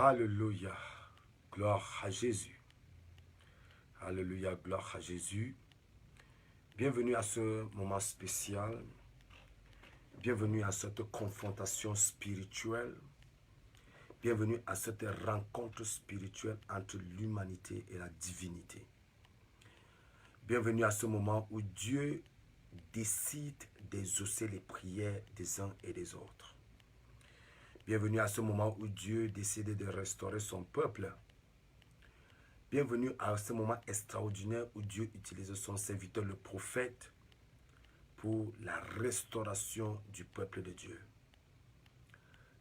Alléluia. Gloire à Jésus. Alléluia. Gloire à Jésus. Bienvenue à ce moment spécial. Bienvenue à cette confrontation spirituelle. Bienvenue à cette rencontre spirituelle entre l'humanité et la divinité. Bienvenue à ce moment où Dieu décide d'exaucer les prières des uns et des autres. Bienvenue à ce moment où Dieu décide de restaurer son peuple. Bienvenue à ce moment extraordinaire où Dieu utilise son serviteur, le prophète, pour la restauration du peuple de Dieu.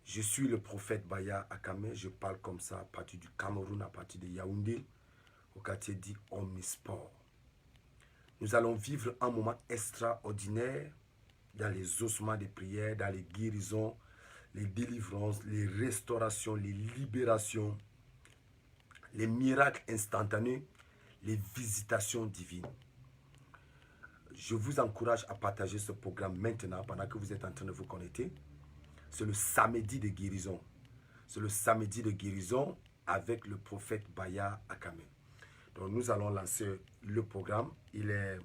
Je suis le prophète Baya Akame, je parle comme ça à partir du Cameroun, à partir de Yaoundé, au quartier dit Omnisport. Nous allons vivre un moment extraordinaire dans les ossements des prières, dans les guérisons, les délivrances, les restaurations, les libérations, les miracles instantanés, les visitations divines. Je vous encourage à partager ce programme maintenant pendant que vous êtes en train de vous connecter. C'est le samedi de guérison. C'est le samedi de guérison avec le prophète Baya Akame. Donc nous allons lancer le programme. Il est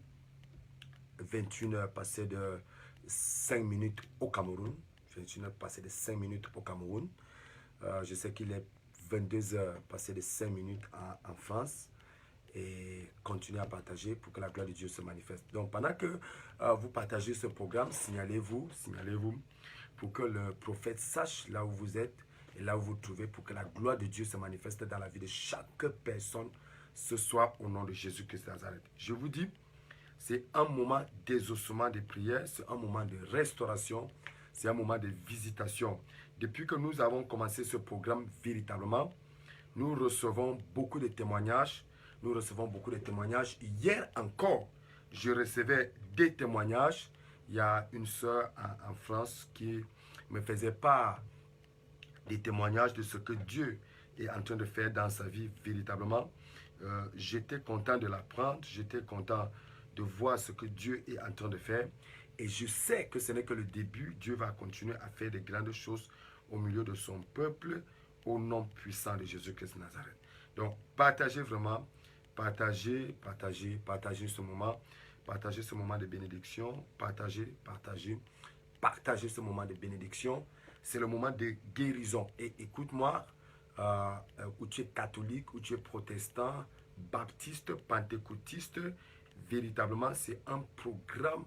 21h passé de 5 minutes au Cameroun. 21h passé de 5 minutes au Cameroun. Je sais qu'il est 22h passé de 5 minutes en France. Et continuez à partager pour que la gloire de Dieu se manifeste. Donc pendant que vous partagez ce programme, signalez-vous pour que le prophète sache là où vous êtes et là où vous vous trouvez, pour que la gloire de Dieu se manifeste dans la vie de chaque personne ce soir au nom de Jésus-Christ de Nazareth. Je vous dis, c'est un moment d'exaucement des prières, c'est un moment de restauration, c'est un moment de visitation. Depuis que nous avons commencé ce programme véritablement, nous recevons beaucoup de témoignages. Nous recevons beaucoup de témoignages. Hier encore, je recevais des témoignages. Il y a une sœur en France qui me faisait part des témoignages de ce que Dieu est en train de faire dans sa vie véritablement. J'étais content de l'apprendre. J'étais content de voir ce que Dieu est en train de faire. Et je sais que ce n'est que le début. Dieu va continuer à faire de grandes choses au milieu de son peuple, au nom puissant de Jésus-Christ de Nazareth. Donc, partagez vraiment. Partagez ce moment. Partagez ce moment de bénédiction. Partagez ce moment de bénédiction. C'est le moment de guérison. Et écoute-moi, où tu es catholique, où tu es protestant, baptiste, pentecôtiste, véritablement, c'est un programme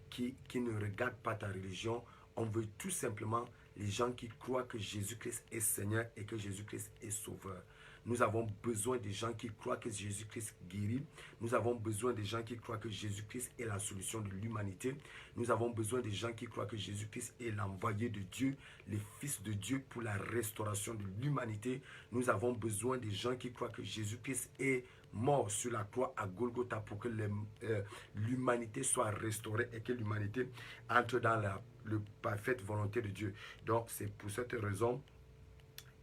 qui ne regarde pas ta religion. On veut tout simplement les gens qui croient que Jésus-Christ est Seigneur et que Jésus-Christ est Sauveur. Nous avons besoin des gens qui croient que Jésus-Christ guérit. Nous avons besoin des gens qui croient que Jésus-Christ est la solution de l'humanité. Nous avons besoin des gens qui croient que Jésus-Christ est l'envoyé de Dieu, le Fils de Dieu pour la restauration de l'humanité. Nous avons besoin des gens qui croient que Jésus-Christ est mort sur la croix à Golgotha pour que l'humanité soit restaurée et que l'humanité entre dans la parfaite volonté de Dieu. Donc c'est pour cette raison,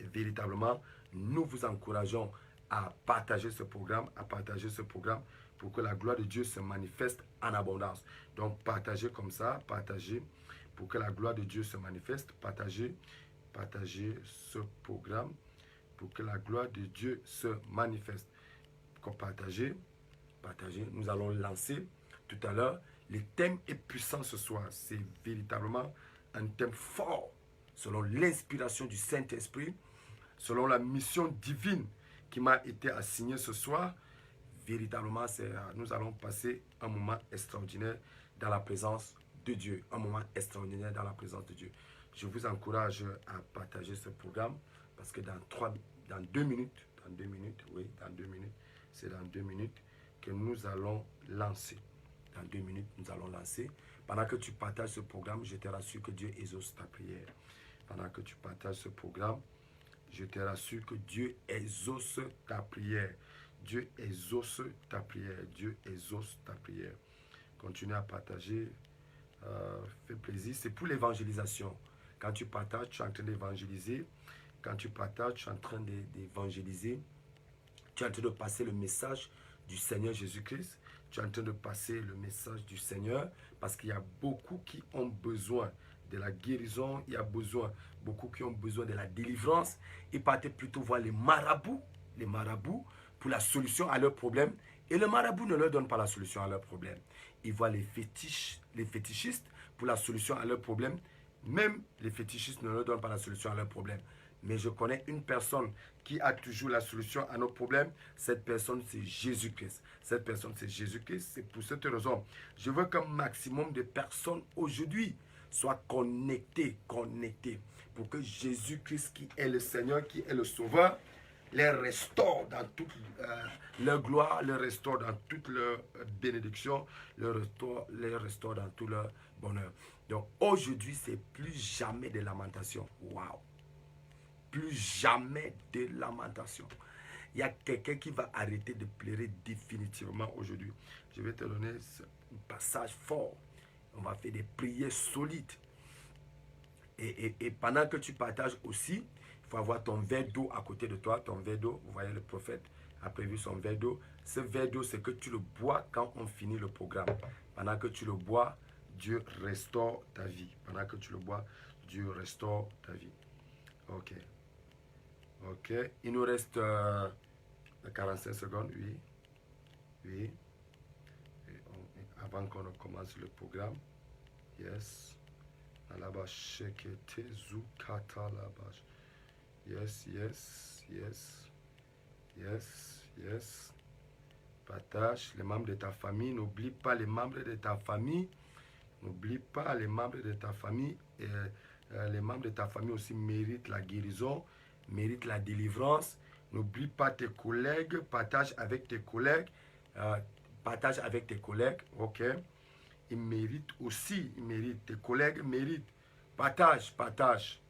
véritablement, nous vous encourageons à partager ce programme, pour que la gloire de Dieu se manifeste en abondance. Donc partagez comme ça, partagez pour que la gloire de Dieu se manifeste, partagez ce programme pour que la gloire de Dieu se manifeste. Partagez, nous allons lancer tout à l'heure. Le thème est puissant ce soir, c'est véritablement un thème fort, selon l'inspiration du Saint-Esprit, selon la mission divine qui m'a été assignée ce soir. Véritablement, nous allons passer un moment extraordinaire dans la présence de Dieu. Un moment extraordinaire dans la présence de Dieu. Je vous encourage à partager ce programme parce que dans 2 minutes, c'est dans 2 minutes que nous allons lancer. Dans 2 minutes, nous allons lancer. Pendant que tu partages ce programme, je te rassure que Dieu exauce ta prière. Pendant que tu partages ce programme, je te rassure que Dieu exauce ta prière. Dieu exauce ta prière. Dieu exauce ta prière. Continue à partager. Fais plaisir. C'est pour l'évangélisation. Quand tu partages, tu es en train d'évangéliser. Quand tu partages, tu es en train d'évangéliser. Tu es en train de passer le message du Seigneur Jésus-Christ. Tu es en train de passer le message du Seigneur parce qu'il y a beaucoup qui ont besoin de la guérison, il y a besoin, beaucoup qui ont besoin de la délivrance, ils partaient plutôt voir les marabouts pour la solution à leurs problèmes. Et le marabout ne leur donne pas la solution à leurs problèmes. Ils voient les fétichistes pour la solution à leurs problèmes. Même les fétichistes ne leur donnent pas la solution à leurs problèmes. Mais je connais une personne qui a toujours la solution à nos problèmes. Cette personne, c'est Jésus-Christ. Cette personne, c'est Jésus-Christ. C'est pour cette raison. Je veux qu'un maximum de personnes aujourd'hui soient connectées, pour que Jésus-Christ, qui est le Seigneur, qui est le Sauveur, les restaure dans toute leur gloire, les restaure dans toute leur bénédiction, les restaure dans tout leur bonheur. Donc aujourd'hui, c'est plus jamais de lamentation. Waouh! Plus jamais de lamentation. Il y a quelqu'un qui va arrêter de pleurer définitivement aujourd'hui. Je vais te donner un passage fort. On va faire des prières solides. Et pendant que tu partages aussi, il faut avoir ton verre d'eau à côté de toi. Ton verre d'eau, vous voyez, le prophète a prévu son verre d'eau. Ce verre d'eau, c'est que tu le bois quand on finit le programme. Pendant que tu le bois, Dieu restaure ta vie. Pendant que tu le bois, Dieu restaure ta vie. Ok. Ok. Il nous reste 45 secondes, oui. Oui. Avant qu'on ne commence le programme. Yes. Yes, yes, yes. Yes, yes. Partage les membres de ta famille. N'oublie pas les membres de ta famille. N'oublie pas les membres de ta famille. Et, les membres de ta famille aussi méritent la guérison, méritent la délivrance. N'oublie pas tes collègues. Partage avec tes collègues. Partage avec tes collègues. Ok. Ils méritent aussi. Ils méritent. Tes collègues méritent. Partage, partage.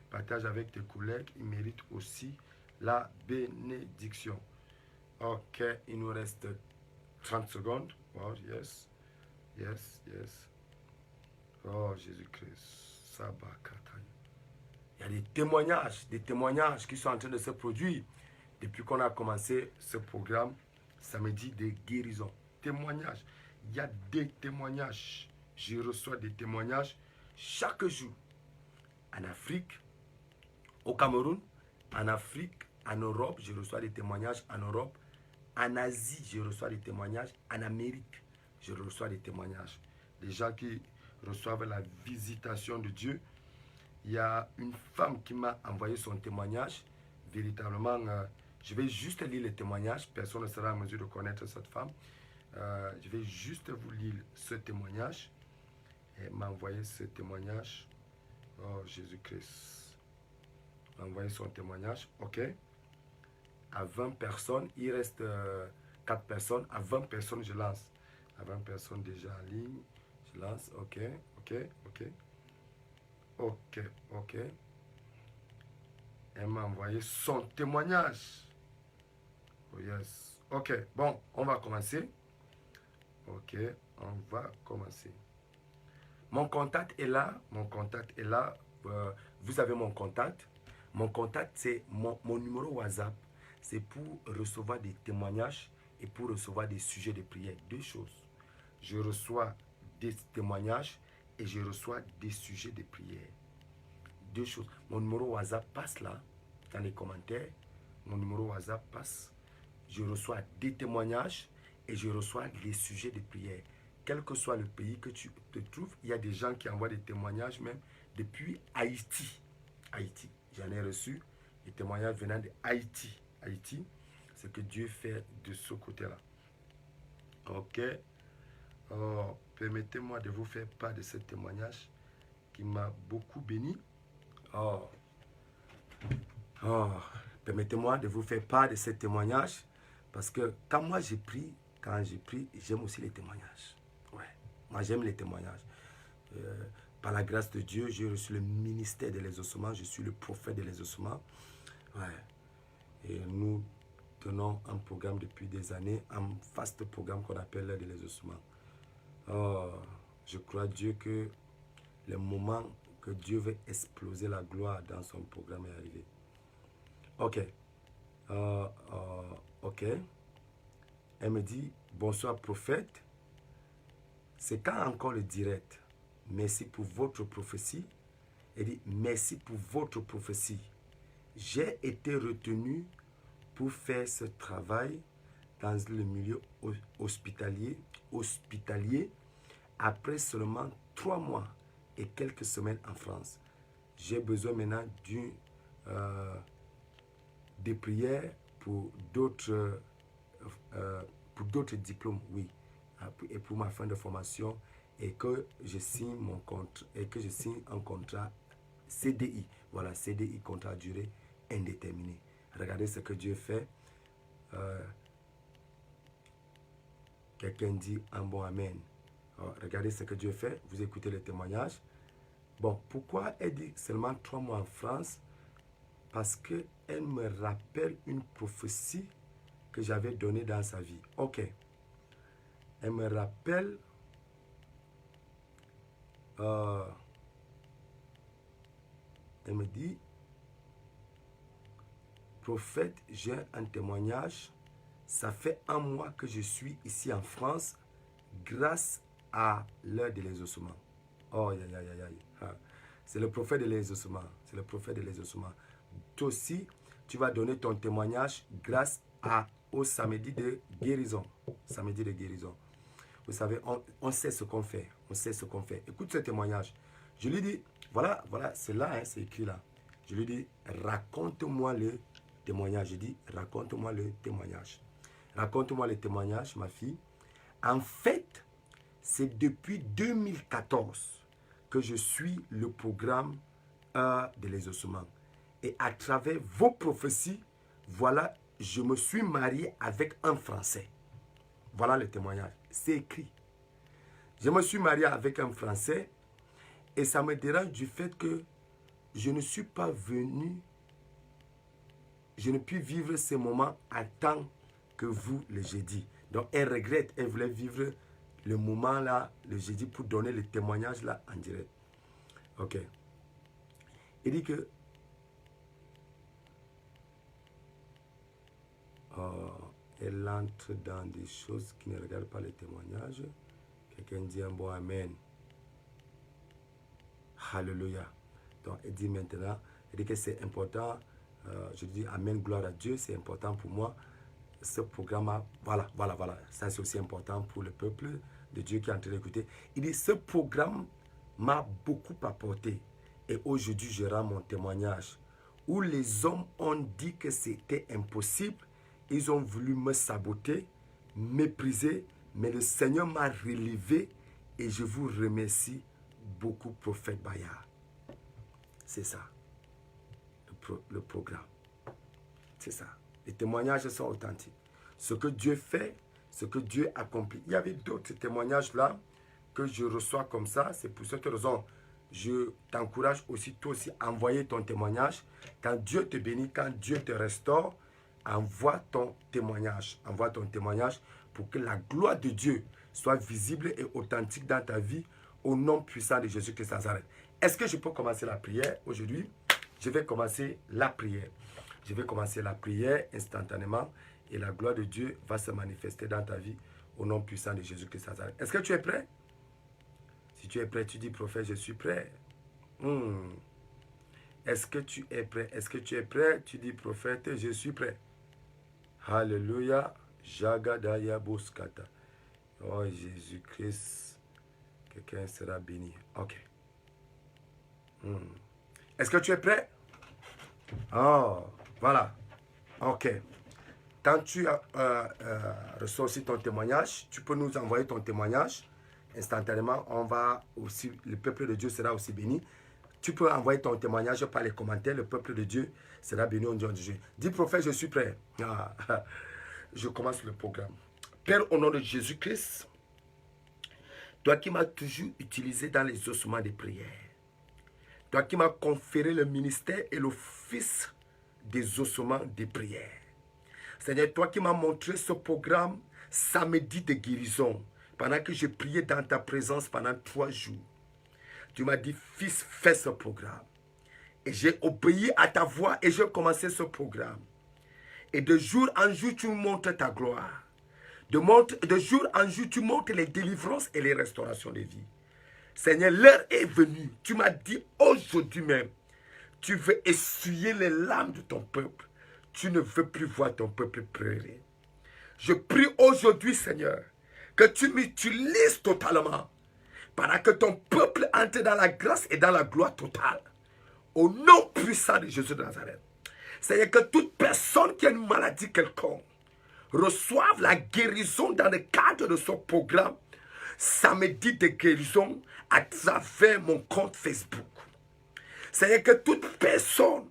Partage avec tes collègues. Ils méritent aussi la bénédiction. Ok, il nous reste 30 secondes. Wow, yes. Yes, yes. Oh, Jésus-Christ. Sabakataï. Il y a des témoignages qui sont en train de se produire depuis qu'on a commencé ce programme samedi de guérison. Témoignages. Il y a des témoignages. Je reçois des témoignages chaque jour. En Afrique, au Cameroun, en Afrique, en Europe, je reçois des témoignages en Europe. En Asie, je reçois des témoignages. En Amérique, je reçois des témoignages. Des gens qui reçoivent la visitation de Dieu. Il y a une femme qui m'a envoyé son témoignage. Véritablement, je vais juste lire le témoignage. Personne ne sera en mesure de connaître cette femme. Je vais juste vous lire ce témoignage. Elle m'a envoyé ce témoignage. Oh, Jésus-Christ. Elle m'a envoyé son témoignage. OK. À 20 personnes, il reste 4 personnes. À 20 personnes, je lance. À 20 personnes déjà en ligne, je lance. OK, OK, OK. OK, OK. Elle m'a envoyé son témoignage. Oh yes. OK, bon, on va commencer. OK, on va commencer. Mon contact est là. Mon contact est là. Vous avez mon contact. Mon contact, c'est mon numéro WhatsApp. C'est pour recevoir des témoignages et pour recevoir des sujets de prière. Deux choses. Je reçois des témoignages et je reçois des sujets de prière. Deux choses. Mon numéro WhatsApp passe là, dans les commentaires. Mon numéro WhatsApp passe. Je reçois des témoignages et je reçois les sujets de prière. Quel que soit le pays que tu te trouves, il y a des gens qui envoient des témoignages même depuis Haïti. Haïti. J'en ai reçu des témoignages venant de Haïti. Haïti, ce que Dieu fait de ce côté-là. Ok. Oh, permettez-moi de vous faire part de ce témoignage qui m'a beaucoup béni. Oh. Oh. Permettez-moi de vous faire part de ce témoignage parce que quand moi j'ai pris, j'aime aussi les témoignages. Ouais. Moi j'aime les témoignages. Par la grâce de Dieu, j'ai reçu le ministère de l'exaucement. Je suis le prophète de l'exaucement. Ouais. Et nous tenons un programme depuis des années, un vaste programme qu'on appelle l'aide de l'exaucement. Oh, je crois Dieu que le moment que Dieu veut exploser la gloire dans son programme est arrivé. Ok. Ok. Elle me dit, bonsoir prophète. C'est quand encore le direct? merci pour votre prophétie. Elle dit, merci pour votre prophétie. J'ai été retenu pour faire ce travail dans le milieu hospitalier après seulement 3 mois et quelques semaines en France. J'ai besoin maintenant des prières pour d'autres diplômes, oui, et pour ma fin de formation, et que je signe un contrat CDI. Voilà, CDI, contrat à durée indéterminée. Regardez ce que Dieu fait. Quelqu'un dit un bon amen. Alors, regardez ce que Dieu fait. Vous écoutez le témoignage. Bon, pourquoi elle dit seulement 3 mois en France? Parce qu'elle me rappelle une prophétie que j'avais donnée dans sa vie. Ok. Elle me rappelle elle me dit, prophète, j'ai un témoignage. Ça fait 1 mois que je suis ici en France grâce à l'heure de l'exaucement. Oh, aïe, aïe, aïe, aïe. C'est le prophète de l'exaucement. C'est le prophète de l'exaucement. Toi aussi, tu vas donner ton témoignage grâce au samedi de guérison. Samedi de guérison. Vous savez, on sait ce qu'on fait. On sait ce qu'on fait. Écoute ce témoignage. Je lui dis, voilà, c'est là, hein, c'est écrit là. Je lui dis, raconte-moi le témoignage. Je dis, raconte-moi le témoignage. Raconte-moi le témoignage, ma fille. En fait, c'est depuis 2014 que je suis le programme de l'exaucement. Et à travers vos prophéties, voilà, je me suis marié avec un Français. Voilà le témoignage. C'est écrit. Je me suis marié avec un Français et ça me dérange du fait que je ne suis pas venu, je ne puis vivre ces moments à temps que vous, le jeudi. Donc, elle regrette, elle voulait vivre le moment là, le jeudi, pour donner le témoignage là en direct. Ok. Il dit que elle entre dans des choses qui ne regardent pas les témoignages. Quelqu'un dit un bon amen. Alléluia. Donc, elle dit maintenant, elle dit que c'est important. Je dis amen, gloire à Dieu, c'est important pour moi. Ce programme, voilà. Ça, c'est aussi important pour le peuple de Dieu qui est en train d'écouter. Il dit, ce programme m'a beaucoup apporté. Et aujourd'hui, je rends mon témoignage. Où les hommes ont dit que c'était impossible, ils ont voulu me saboter, mépriser, mais le Seigneur m'a relevé et je vous remercie beaucoup, prophète Bayard. C'est ça, le programme. C'est ça. Les témoignages sont authentiques. Ce que Dieu fait, ce que Dieu accomplit. Il y avait d'autres témoignages là que je reçois comme ça. C'est pour cette raison, je t'encourage aussi, toi aussi, à envoyer ton témoignage. Quand Dieu te bénit, quand Dieu te restaure, envoie ton témoignage. Envoie ton témoignage pour que la gloire de Dieu soit visible et authentique dans ta vie au nom puissant de Jésus-Christ de Nazareth. Est-ce que je peux commencer la prière aujourd'hui? Je vais commencer la prière. Je vais commencer la prière instantanément et la gloire de Dieu va se manifester dans ta vie au nom puissant de Jésus-Christ de Nazareth. Est-ce que tu es prêt? Si tu es prêt, tu dis, prophète, je suis prêt. Est-ce que tu es prêt? Est-ce que tu es prêt? Tu dis, prophète, je suis prêt. Alléluia. Jagadaya Boskata. Oh Jésus-Christ. Quelqu'un sera béni. Ok. Est-ce que tu es prêt? Oh, voilà. Ok. Quand tu reçois aussi ton témoignage, tu peux nous envoyer ton témoignage. Instantanément, on va aussi, le peuple de Dieu sera aussi béni. Tu peux envoyer ton témoignage par les commentaires. Le peuple de Dieu sera béni au nom de Dieu. Dis, prophète, je suis prêt. Je commence le programme. Père, au nom de Jésus-Christ, toi qui m'as toujours utilisé dans les ossements des prières, toi qui m'as conféré le ministère et l'office des ossements des prières. Seigneur, toi qui m'as montré ce programme samedi de guérison, pendant que je priais dans ta présence pendant 3 jours. Tu m'as dit, fils, fais ce programme. Et j'ai obéi à ta voix et j'ai commencé ce programme. Et de jour en jour, tu montres ta gloire. De jour en jour, tu montres les délivrances et les restaurations de vie. Seigneur, l'heure est venue. Tu m'as dit aujourd'hui même, tu veux essuyer les larmes de ton peuple. Tu ne veux plus voir ton peuple pleurer. Je prie aujourd'hui, Seigneur, que tu m'utilises totalement pendant que ton peuple entre dans la grâce et dans la gloire totale. Au nom puissant de Jésus de Nazareth. Seigneur, que toute personne qui a une maladie quelconque reçoive la guérison dans le cadre de son programme samedi de guérison à travers mon compte Facebook. Seigneur, que toute personne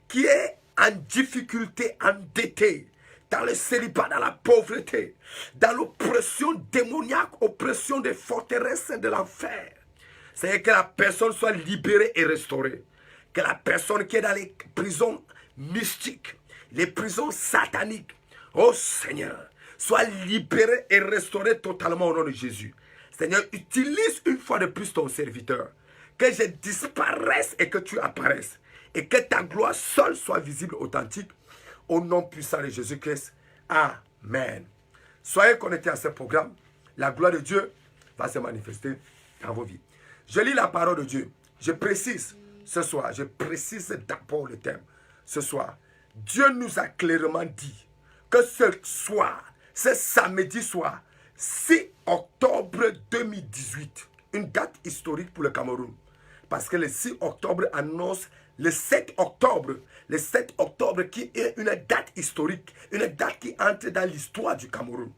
qui est en difficulté, endettée, dans le célibat, dans la pauvreté, dans l'oppression démoniaque, oppression des forteresses de l'enfer, Seigneur, que la personne soit libérée et restaurée. Que la personne qui est dans les prisons mystiques, les prisons sataniques, oh Seigneur, soit libérée et restaurée totalement au nom de Jésus. Seigneur, utilise une fois de plus ton serviteur. Que je disparaisse et que tu apparaisses. Et que ta gloire seule soit visible, authentique. Au nom puissant de Jésus-Christ. Amen. Soyez connectés à ce programme. La gloire de Dieu va se manifester dans vos vies. Je lis la parole de Dieu. Je précise ce soir. Je précise d'abord le thème. Ce soir, Dieu nous a clairement dit que ce soir, ce samedi soir, 6 octobre 2018, une date historique pour le Cameroun. Parce que le 6 octobre annonce le 7 octobre. Le 7 octobre qui est une date historique. Une date qui entre dans l'histoire du Cameroun.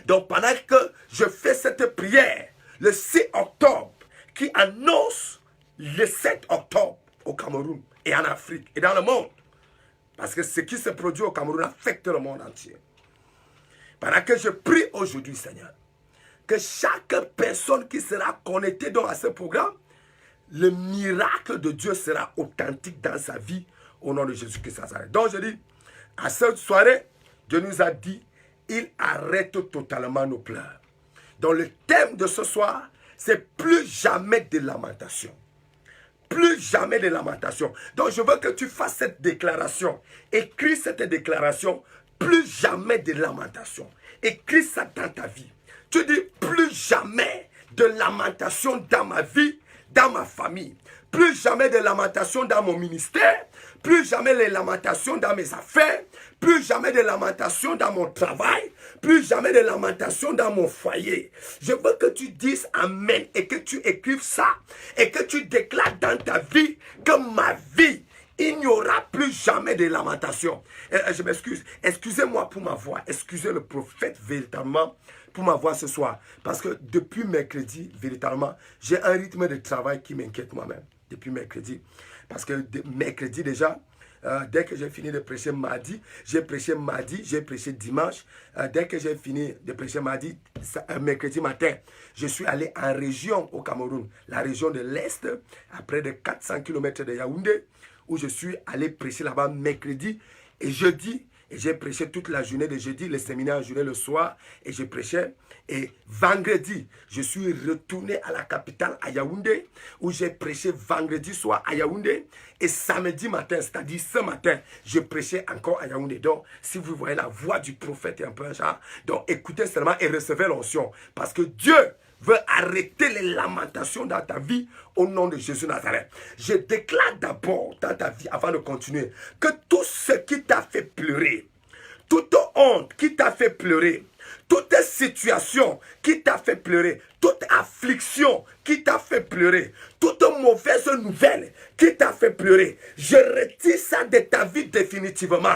Donc pendant que je fais cette prière, le 6 octobre qui annonce le 7 octobre au Cameroun et en Afrique et dans le monde. Parce que ce qui se produit au Cameroun affecte le monde entier. Pendant que je prie aujourd'hui, Seigneur, que chaque personne qui sera connectée à ce programme, le miracle de Dieu sera authentique dans sa vie au nom de Jésus-Christ. Donc je dis, à cette soirée, Dieu nous a dit, il arrête totalement nos pleurs. Donc le thème de ce soir, c'est plus jamais de lamentation. Plus jamais de lamentation. Donc je veux que tu fasses cette déclaration. Écris cette déclaration. Plus jamais de lamentation. Écris ça dans ta vie. Tu dis plus jamais de lamentation dans ma vie, dans ma famille. Plus jamais de lamentation dans mon ministère. Plus jamais de lamentation dans mes affaires. Plus jamais de lamentation dans mon travail. Plus jamais de lamentation dans mon foyer. Je veux que tu dises Amen et que tu écrives ça et que tu déclares dans ta vie que ma vie, il n'y aura plus jamais de lamentation. Je m'excuse. Excusez-moi pour ma voix. Excusez le prophète véritablement pour ma voix ce soir. Parce que depuis mercredi, véritablement, j'ai un rythme de travail qui m'inquiète moi-même. Depuis mercredi. Parce que mercredi déjà, dès que j'ai fini de prêcher mardi, j'ai prêché dimanche. Dès que j'ai fini de prêcher mardi, mercredi matin, je suis allé en région au Cameroun, la région de l'Est, à près de 400 km de Yaoundé, où je suis allé prêcher là-bas mercredi et jeudi. Et j'ai prêché toute la journée de jeudi, le séminaire journée le soir, et je prêchais. Et vendredi, je suis retourné à la capitale, à Yaoundé, où j'ai prêché vendredi soir à Yaoundé. Et samedi matin, c'est-à-dire ce matin, je prêchais encore à Yaoundé. Donc, si vous voyez la voix du prophète est un peu un genre, donc écoutez seulement et recevez l'onction. Parce que Dieu veut arrêter les lamentations dans ta vie au nom de Jésus Nazareth. Je déclare d'abord dans ta vie, avant de continuer, que tout ce qui t'a fait pleurer, toute honte qui t'a fait pleurer, toute situation qui t'a fait pleurer, toute affliction qui t'a fait pleurer, toute mauvaise nouvelle qui t'a fait pleurer, je retire ça de ta vie définitivement.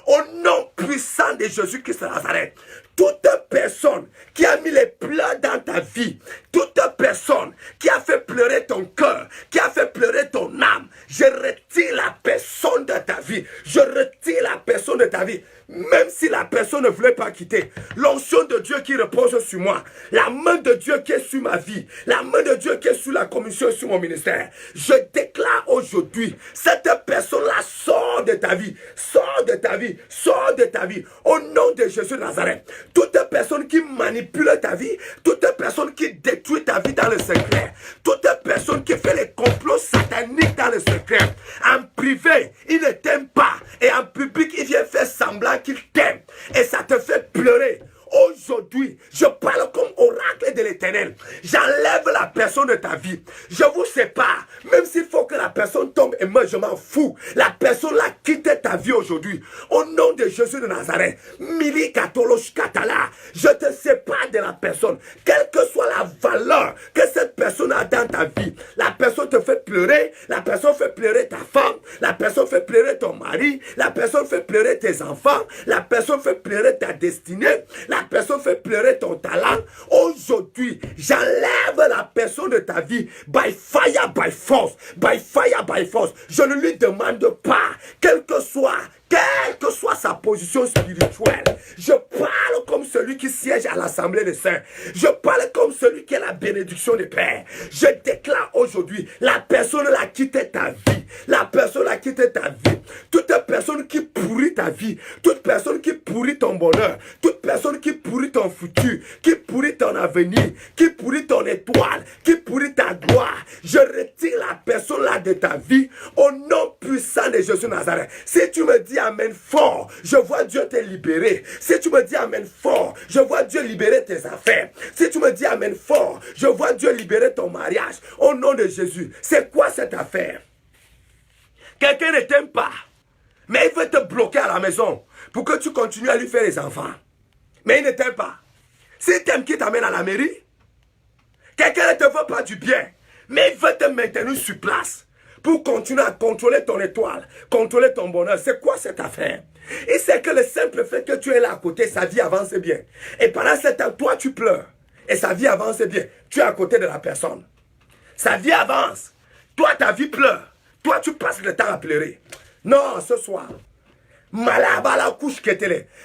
Au nom puissant de Jésus-Christ de Nazareth. Toute personne qui a mis les pleurs dans ta vie, toute personne qui a fait pleurer ton cœur, qui a fait pleurer ton âme, je retire la personne de ta vie. Je retire la personne de ta vie. Même si la personne ne voulait pas quitter, l'onction de Dieu qui repose sur moi, la main de Dieu qui est sur ma vie, la main de Dieu qui est sur la commission, sur mon ministère, je déclare aujourd'hui, cette personne-là sort de ta vie, sort de ta vie, sort de ta vie, au nom de Jésus de Nazareth. Toute personne qui manipule ta vie, toute personne qui détruit ta vie dans le secret, toute personne qui fait les complots sataniques dans le secret, en privé, il ne t'aime pas, et en public, il vient faire semblant qu'il t'aime, et ça te fait pleurer. Aujourd'hui, je parle comme oracle de l'Éternel. J'enlève la personne de ta vie. Je vous sépare. Même s'il faut que la personne tombe et meure, je m'en fous. La personne là quitte ta vie aujourd'hui. Au nom de Jésus de Nazareth. Mili Katolosh Katala. Je te sépare de la personne. Quelle que soit la valeur que cette personne a dans ta vie. La personne te fait pleurer. La personne fait pleurer ta femme. La personne fait pleurer ton mari. La personne fait pleurer tes enfants. La personne fait pleurer ta destinée. La personne fait pleurer ton talent. Aujourd'hui, j'enlève la personne de ta vie. By fire, by force. By fire, by force. Je ne lui demande pas, quelle que soit sa position spirituelle. Je parle comme celui qui siège à l'Assemblée des Saints. Je parle comme celui qui a la bénédiction des Pères. Je déclare aujourd'hui, la personne a quitté ta vie. La personne a quitté ta vie. Toute personne qui pourrit ta vie, toute personne qui pourrit ton bonheur, toute personne qui pourrit ton futur, qui pourrit ton avenir, qui pourrit ton étoile, qui pourrit ta gloire, je retire la personne là de ta vie au nom puissant de Jésus Nazareth. Si tu me dis amen fort, je vois Dieu te libérer. Si tu me dis amen fort, je vois Dieu libérer tes affaires. Si tu me dis amen fort, je vois Dieu libérer ton mariage. Au nom de Jésus, c'est quoi cette affaire? Quelqu'un ne t'aime pas, mais il veut te bloquer à la maison pour que tu continues à lui faire les enfants. Mais il ne t'aime pas. S'il t'aime, qui t'amène à la mairie? Quelqu'un ne te veut pas du bien, mais il veut te maintenir sur place pour continuer à contrôler ton étoile, contrôler ton bonheur. C'est quoi cette affaire? Et c'est que le simple fait que tu es là à côté, sa vie avance bien. Et pendant ce temps, toi tu pleures. Et sa vie avance bien. Tu es à côté de la personne. Sa vie avance. Toi, ta vie pleure. Toi, tu passes le temps à pleurer. Non, ce soir,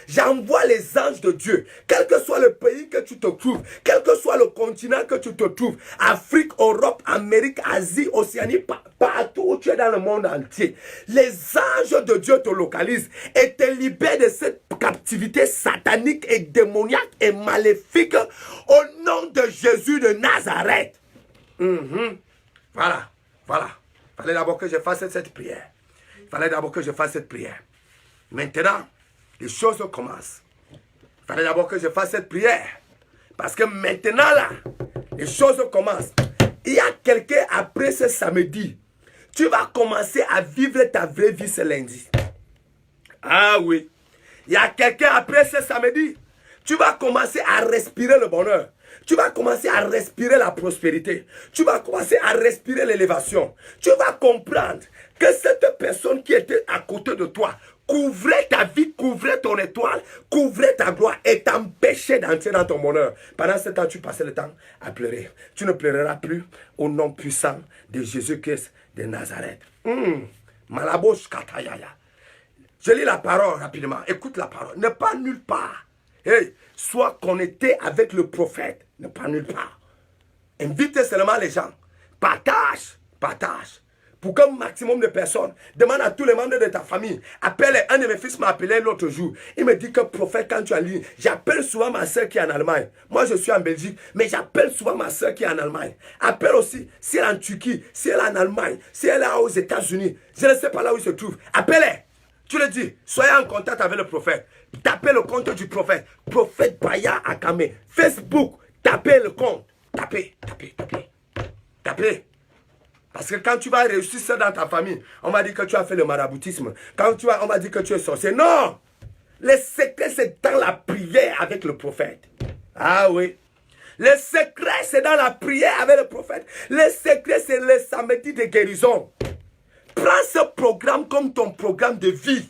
j'envoie les anges de Dieu, quel que soit le pays que tu te trouves, quel que soit le continent que tu te trouves, Afrique, Europe, Amérique, Asie, Océanie, partout où tu es dans le monde entier, les anges de Dieu te localisent et te libèrent de cette captivité satanique et démoniaque et maléfique au nom de Jésus de Nazareth. Voilà. Il fallait d'abord que je fasse cette prière. Maintenant, les choses commencent. Il fallait d'abord que je fasse cette prière. Parce que maintenant, là, les choses commencent. Il y a quelqu'un après ce samedi. Tu vas commencer à vivre ta vraie vie ce lundi. Ah oui. Il y a quelqu'un après ce samedi. Tu vas commencer à respirer le bonheur. Tu vas commencer à respirer la prospérité. Tu vas commencer à respirer l'élévation. Tu vas comprendre que cette personne qui était à côté de toi couvrait ta vie, couvrait ton étoile, couvrait ta gloire et t'empêchait d'entrer dans ton bonheur. Pendant ce temps, tu passais le temps à pleurer. Tu ne pleureras plus au nom puissant de Jésus-Christ de Nazareth. Malabosh Katayaya. Je lis la parole rapidement. Écoute la parole. Ne pas nulle part. Hey, sois connecté avec le prophète. Ne pas nulle part. Invite seulement les gens. Partage. Pour qu'un maximum de personnes, demande à tous les membres de ta famille. Appelle, un de mes fils m'a appelé l'autre jour. Il me dit que prophète, quand tu es en ligne, j'appelle souvent ma soeur qui est en Allemagne. Moi, je suis en Belgique, mais j'appelle souvent ma soeur qui est en Allemagne. Appelle aussi, si elle est en Turquie, si elle est en Allemagne, si elle est aux États-Unis, je ne sais pas là où il se trouve. Appelle-les. Tu le dis, soyez en contact avec le prophète. Tapez le compte du prophète. Prophète Baya Akame. Facebook, tapez le compte. Tapez. Parce que quand tu vas réussir ça dans ta famille, on va dire que tu as fait le maraboutisme. On va dire que tu es sorcier. Non! Le secret, c'est dans la prière avec le prophète. Ah oui. Le secret, c'est dans la prière avec le prophète. Le secret, c'est le samedi de guérison. Prends ce programme comme ton programme de vie.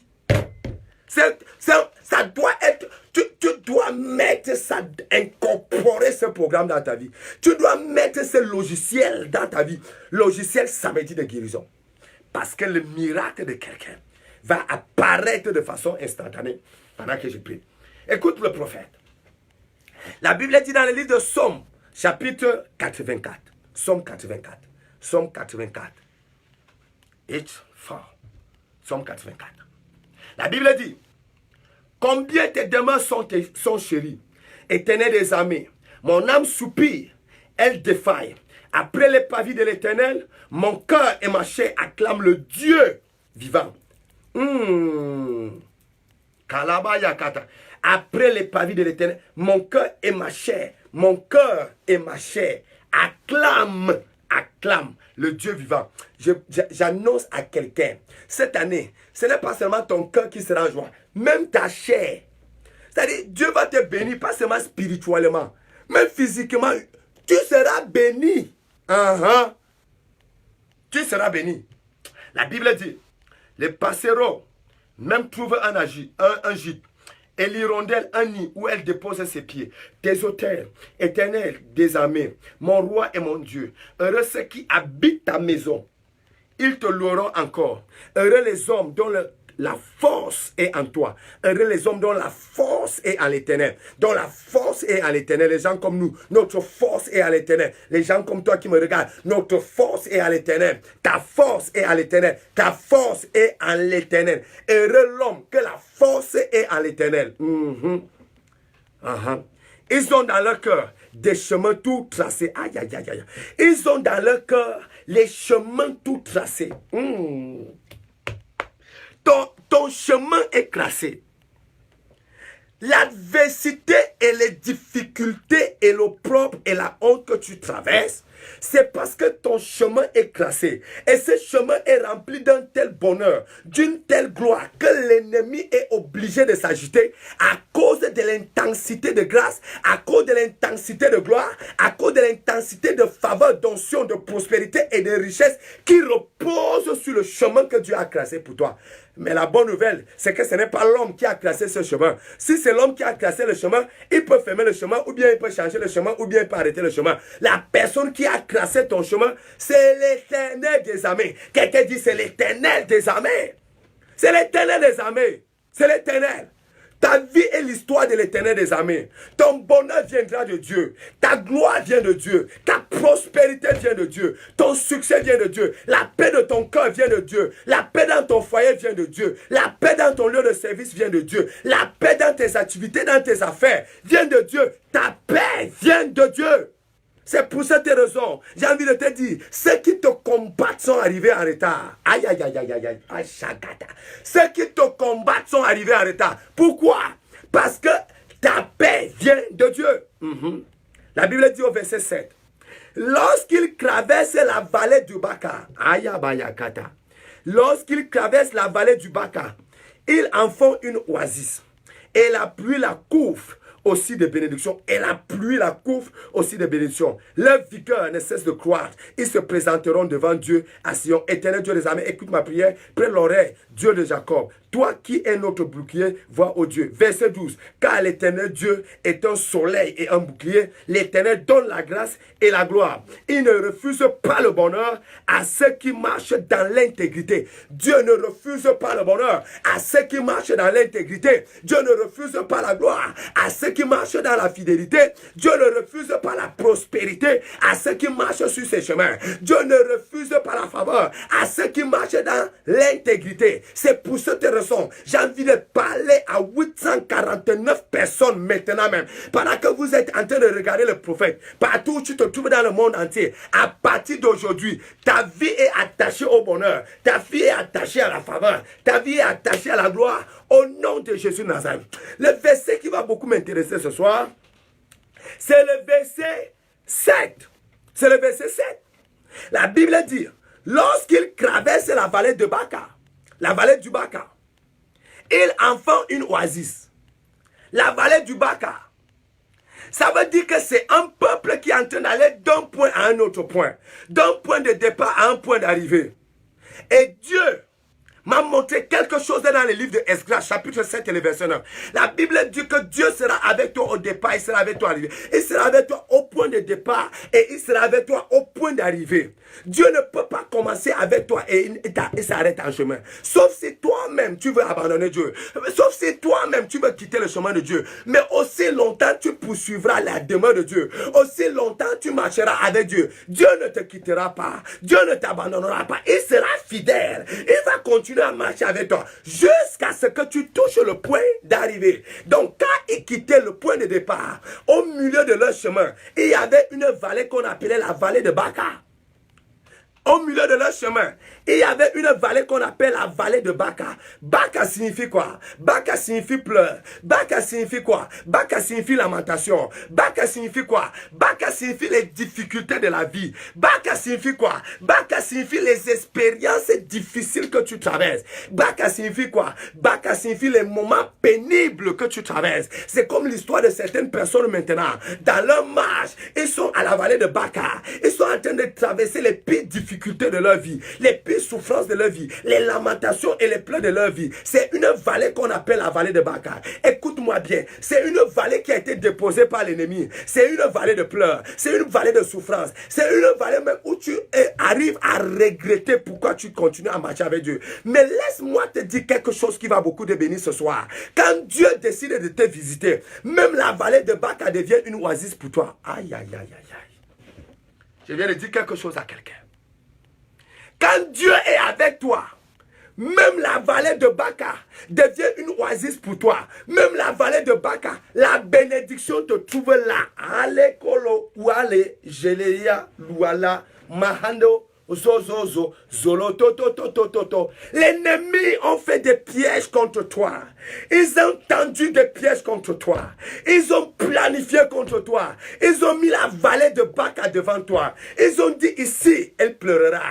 Ça doit être... Tu dois mettre ça, incorporer ce programme dans ta vie. Tu dois mettre ce logiciel dans ta vie. Logiciel samedi de guérison. Parce que le miracle de quelqu'un va apparaître de façon instantanée pendant que je prie. Écoute le prophète. La Bible dit dans le livre de Somme, chapitre 84. Somme 84. Somme 84. It's fort. Somme 84. La Bible dit: combien tes demeures sont chéries, Éternel des armées. Mon âme soupire, elle défaille. Après les pavis de l'Éternel, mon cœur et ma chair acclament le Dieu vivant. Après les pavis de l'Éternel, mon cœur et ma chair mon cœur et ma chair acclament le Dieu vivant. J'annonce à quelqu'un, cette année, ce n'est pas seulement ton cœur qui sera en joie, même ta chair. C'est-à-dire, Dieu va te bénir, pas seulement spirituellement, même physiquement, tu seras béni. Tu seras béni. La Bible dit, les passereaux même trouvent un gîte, et l'hirondelle un nid où elle dépose ses pieds. Tes auteurs, éternel des armées, mon roi et mon Dieu, heureux ceux qui habitent ta maison, ils te loueront encore. Heureux les hommes dont la force est en toi. Heureux les hommes dont la force est en l'Éternel. Dont la force est en l'Éternel. Les gens comme nous, notre force est en l'Éternel. Les gens comme toi qui me regardent, notre force est en l'Éternel. Ta force est en l'Éternel. Ta force est en l'Éternel. Heureux l'homme que la force est en l'Éternel. Ils ont dans leur cœur des chemins tout tracés. Aïe, aïe, aïe, aïe. Ils ont dans leur cœur les chemins tout tracés. Ton chemin est tracé. L'adversité et les difficultés et l'opprobre et la honte que tu traverses, c'est parce que ton chemin est tracé. Et ce chemin est rempli d'un tel bonheur, d'une telle gloire, que l'ennemi est obligé de s'agiter à cause de l'intensité de grâce, à cause de l'intensité de gloire, à cause de l'intensité de faveur, d'onction, de prospérité et de richesse qui repose sur le chemin que Dieu a tracé pour toi. Mais la bonne nouvelle, c'est que ce n'est pas l'homme qui a tracé ce chemin. Si c'est l'homme qui a tracé le chemin, il peut fermer le chemin, ou bien il peut changer le chemin, ou bien il peut arrêter le chemin. La personne qui a tracé ton chemin, c'est l'Éternel des armées. Quelqu'un dit, c'est l'Éternel des armées. C'est l'Éternel des armées. C'est l'Éternel. Ta vie est l'histoire de l'Éternel des armées. Ton bonheur viendra de Dieu. Ta gloire vient de Dieu. Ta prospérité vient de Dieu. Ton succès vient de Dieu. La paix de ton cœur vient de Dieu. La paix dans ton foyer vient de Dieu. La paix dans ton lieu de service vient de Dieu. La paix dans tes activités, dans tes affaires vient de Dieu. Ta paix vient de Dieu. C'est pour cette raison, j'ai envie de te dire, ceux qui te combattent sont arrivés en retard. Aïe, aïe, aïe, aïe, aïe, aïe, chagata. Ceux qui te combattent sont arrivés en retard. Pourquoi? Parce que ta paix vient de Dieu. La Bible dit au verset 7, lorsqu'ils traversent la vallée du Baka, aïe, aïe, aïe, lorsqu'ils traversent la vallée du Baka, ils en font une oasis. Et la pluie la couvre aussi de bénédictions. Et la pluie la couvre aussi de bénédictions. Leur vigueur ne cesse de croître. Ils se présenteront devant Dieu à Sion. Éternel Dieu des armées, écoute ma prière. Près l'oreille, Dieu de Jacob. Toi qui es notre bouclier, vois au Dieu. Verset 12. Car l'Éternel Dieu est un soleil et un bouclier. L'Éternel donne la grâce et la gloire. Il ne refuse pas le bonheur à ceux qui marchent dans l'intégrité. Dieu ne refuse pas le bonheur à ceux qui marchent dans l'intégrité. Dieu ne refuse pas la gloire à ceux qui marchent dans la fidélité. Dieu ne refuse pas la prospérité à ceux qui marchent sur ses chemins. Dieu ne refuse pas la faveur à ceux qui marchent dans l'intégrité. C'est pour cette raison, j'ai envie de parler à 849 personnes maintenant même. Pendant que vous êtes en train de regarder le prophète, partout où tu te trouves dans le monde entier, à partir d'aujourd'hui, ta vie est attachée au bonheur. Ta vie est attachée à la faveur. Ta vie est attachée à la gloire. Au nom de Jésus de Nazareth. Le verset qui va beaucoup m'intéresser ce soir, c'est le verset 7. C'est le verset 7. La Bible dit, lorsqu'ils traversent la vallée de Baka, la vallée du Baka, ils en font une oasis. La vallée du Baka. Ça veut dire que c'est un peuple qui est en train d'aller d'un point à un autre point. D'un point de départ à un point d'arrivée. Et Dieu m'a montré quelque chose dans le livre de Esdras, chapitre 7 et le verset 9. La Bible dit que Dieu sera avec toi au départ, il sera avec toi à l'arrivée. Il sera avec toi au point de départ et il sera avec toi au point d'arrivée. Dieu ne peut pas commencer avec toi et il s'arrête en chemin. Sauf si toi-même tu veux abandonner Dieu. Sauf si toi-même tu veux quitter le chemin de Dieu. Mais aussi longtemps tu poursuivras la demeure de Dieu. Aussi longtemps tu marcheras avec Dieu. Dieu ne te quittera pas. Dieu ne t'abandonnera pas. Il sera fidèle. Il va continuer à marcher avec toi jusqu'à ce que tu touches le point d'arrivée. Donc quand ils quittaient le point de départ, au milieu de leur chemin, il y avait une vallée qu'on appelait la vallée de Baka. Au milieu de leur chemin, il y avait une vallée qu'on appelle la vallée de Baka. Baka signifie quoi? Baka signifie pleurs. Baka signifie quoi? Baka signifie lamentation. Baka signifie quoi? Baka signifie les difficultés de la vie. Baka signifie quoi? Baka signifie les expériences difficiles que tu traverses. Baka signifie quoi? Baka signifie les moments pénibles que tu traverses. C'est comme l'histoire de certaines personnes maintenant. Dans leur marche, ils sont à la vallée de Baka. Ils sont en train de traverser les pires difficultés de leur vie, les pires souffrances de leur vie, les lamentations et les pleurs de leur vie. C'est une vallée qu'on appelle la vallée de Baka. Écoute-moi bien, c'est une vallée qui a été déposée par l'ennemi. C'est une vallée de pleurs, c'est une vallée de souffrance, c'est une vallée même où tu arrives à regretter pourquoi tu continues à marcher avec Dieu. Mais laisse-moi te dire quelque chose qui va beaucoup te bénir ce soir. Quand Dieu décide de te visiter, même la vallée de Baka devient une oasis pour toi. Aïe, aïe, aïe, aïe, aïe. Je viens de dire quelque chose à quelqu'un. Quand Dieu est avec toi, même la vallée de Baka devient une oasis pour toi. Même la vallée de Baka, la bénédiction te trouve là. Ale kolo wale jeleya luala mahando zozozo zolo toto. L'ennemi ont fait des pièges contre toi. Ils ont tendu des pièges contre toi. Ils ont planifié contre toi. Ils ont mis la vallée de Baka devant toi. Ils ont dit ici, elle pleurera.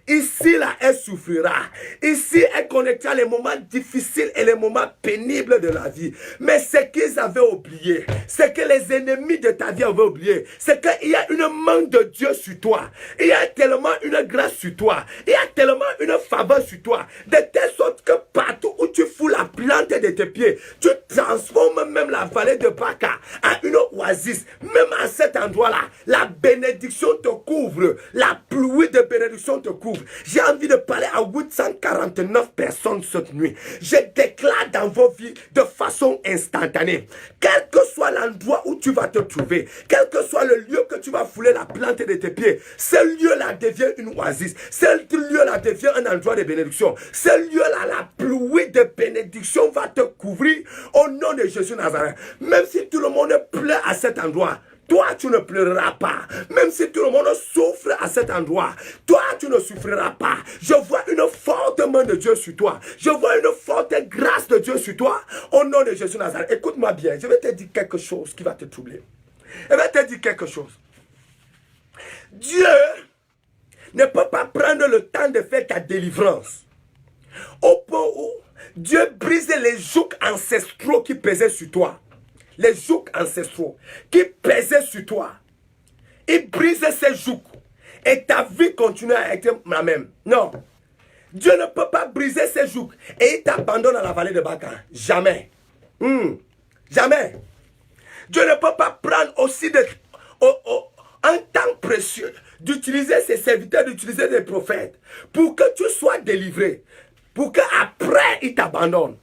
Ici, là, elle souffrira. Ici, elle connaîtra les moments difficiles et les moments pénibles de la vie. Mais ce qu'ils avaient oublié, ce que les ennemis de ta vie avaient oublié, c'est qu'il y a une main de Dieu sur toi. Il y a tellement une grâce sur toi. Il y a tellement une faveur sur toi. De telle sorte que partout où tu fous la plante de tes pieds, tu transformes même la vallée de Baka en une oasis. Même à cet endroit-là, la bénédiction te couvre. La pluie de bénédiction te couvre. J'ai envie de parler à 849 personnes cette nuit. Je déclare dans vos vies de façon instantanée. Quel que soit l'endroit où tu vas te trouver, quel que soit le lieu que tu vas fouler la plante de tes pieds, ce lieu-là devient une oasis. Ce lieu-là devient un endroit de bénédiction. Ce lieu-là, la pluie de bénédiction va te couvrir au nom de Jésus Nazareth. Même si tout le monde pleure à cet endroit, toi, tu ne pleureras pas. Même si tout le monde souffre à cet endroit, toi, tu ne souffriras pas. Je vois une forte main de Dieu sur toi. Je vois une forte grâce de Dieu sur toi. Au nom de Jésus Nazareth. Écoute-moi bien. Je vais te dire quelque chose qui va te troubler. Je vais te dire quelque chose. Dieu ne peut pas prendre le temps de faire ta délivrance. Au point où Dieu brise les jougs ancestraux qui pesaient sur toi. Les jougs ancestraux qui pesaient sur toi. Il brise ces jougs. Et ta vie continue à être la même. Non. Dieu ne peut pas briser ces jougs. Et il t'abandonne à la vallée de Baka. Jamais. Jamais. Dieu ne peut pas prendre aussi un temps précieux d'utiliser ses serviteurs, d'utiliser des prophètes pour que tu sois délivré. Pour qu'après il t'abandonne.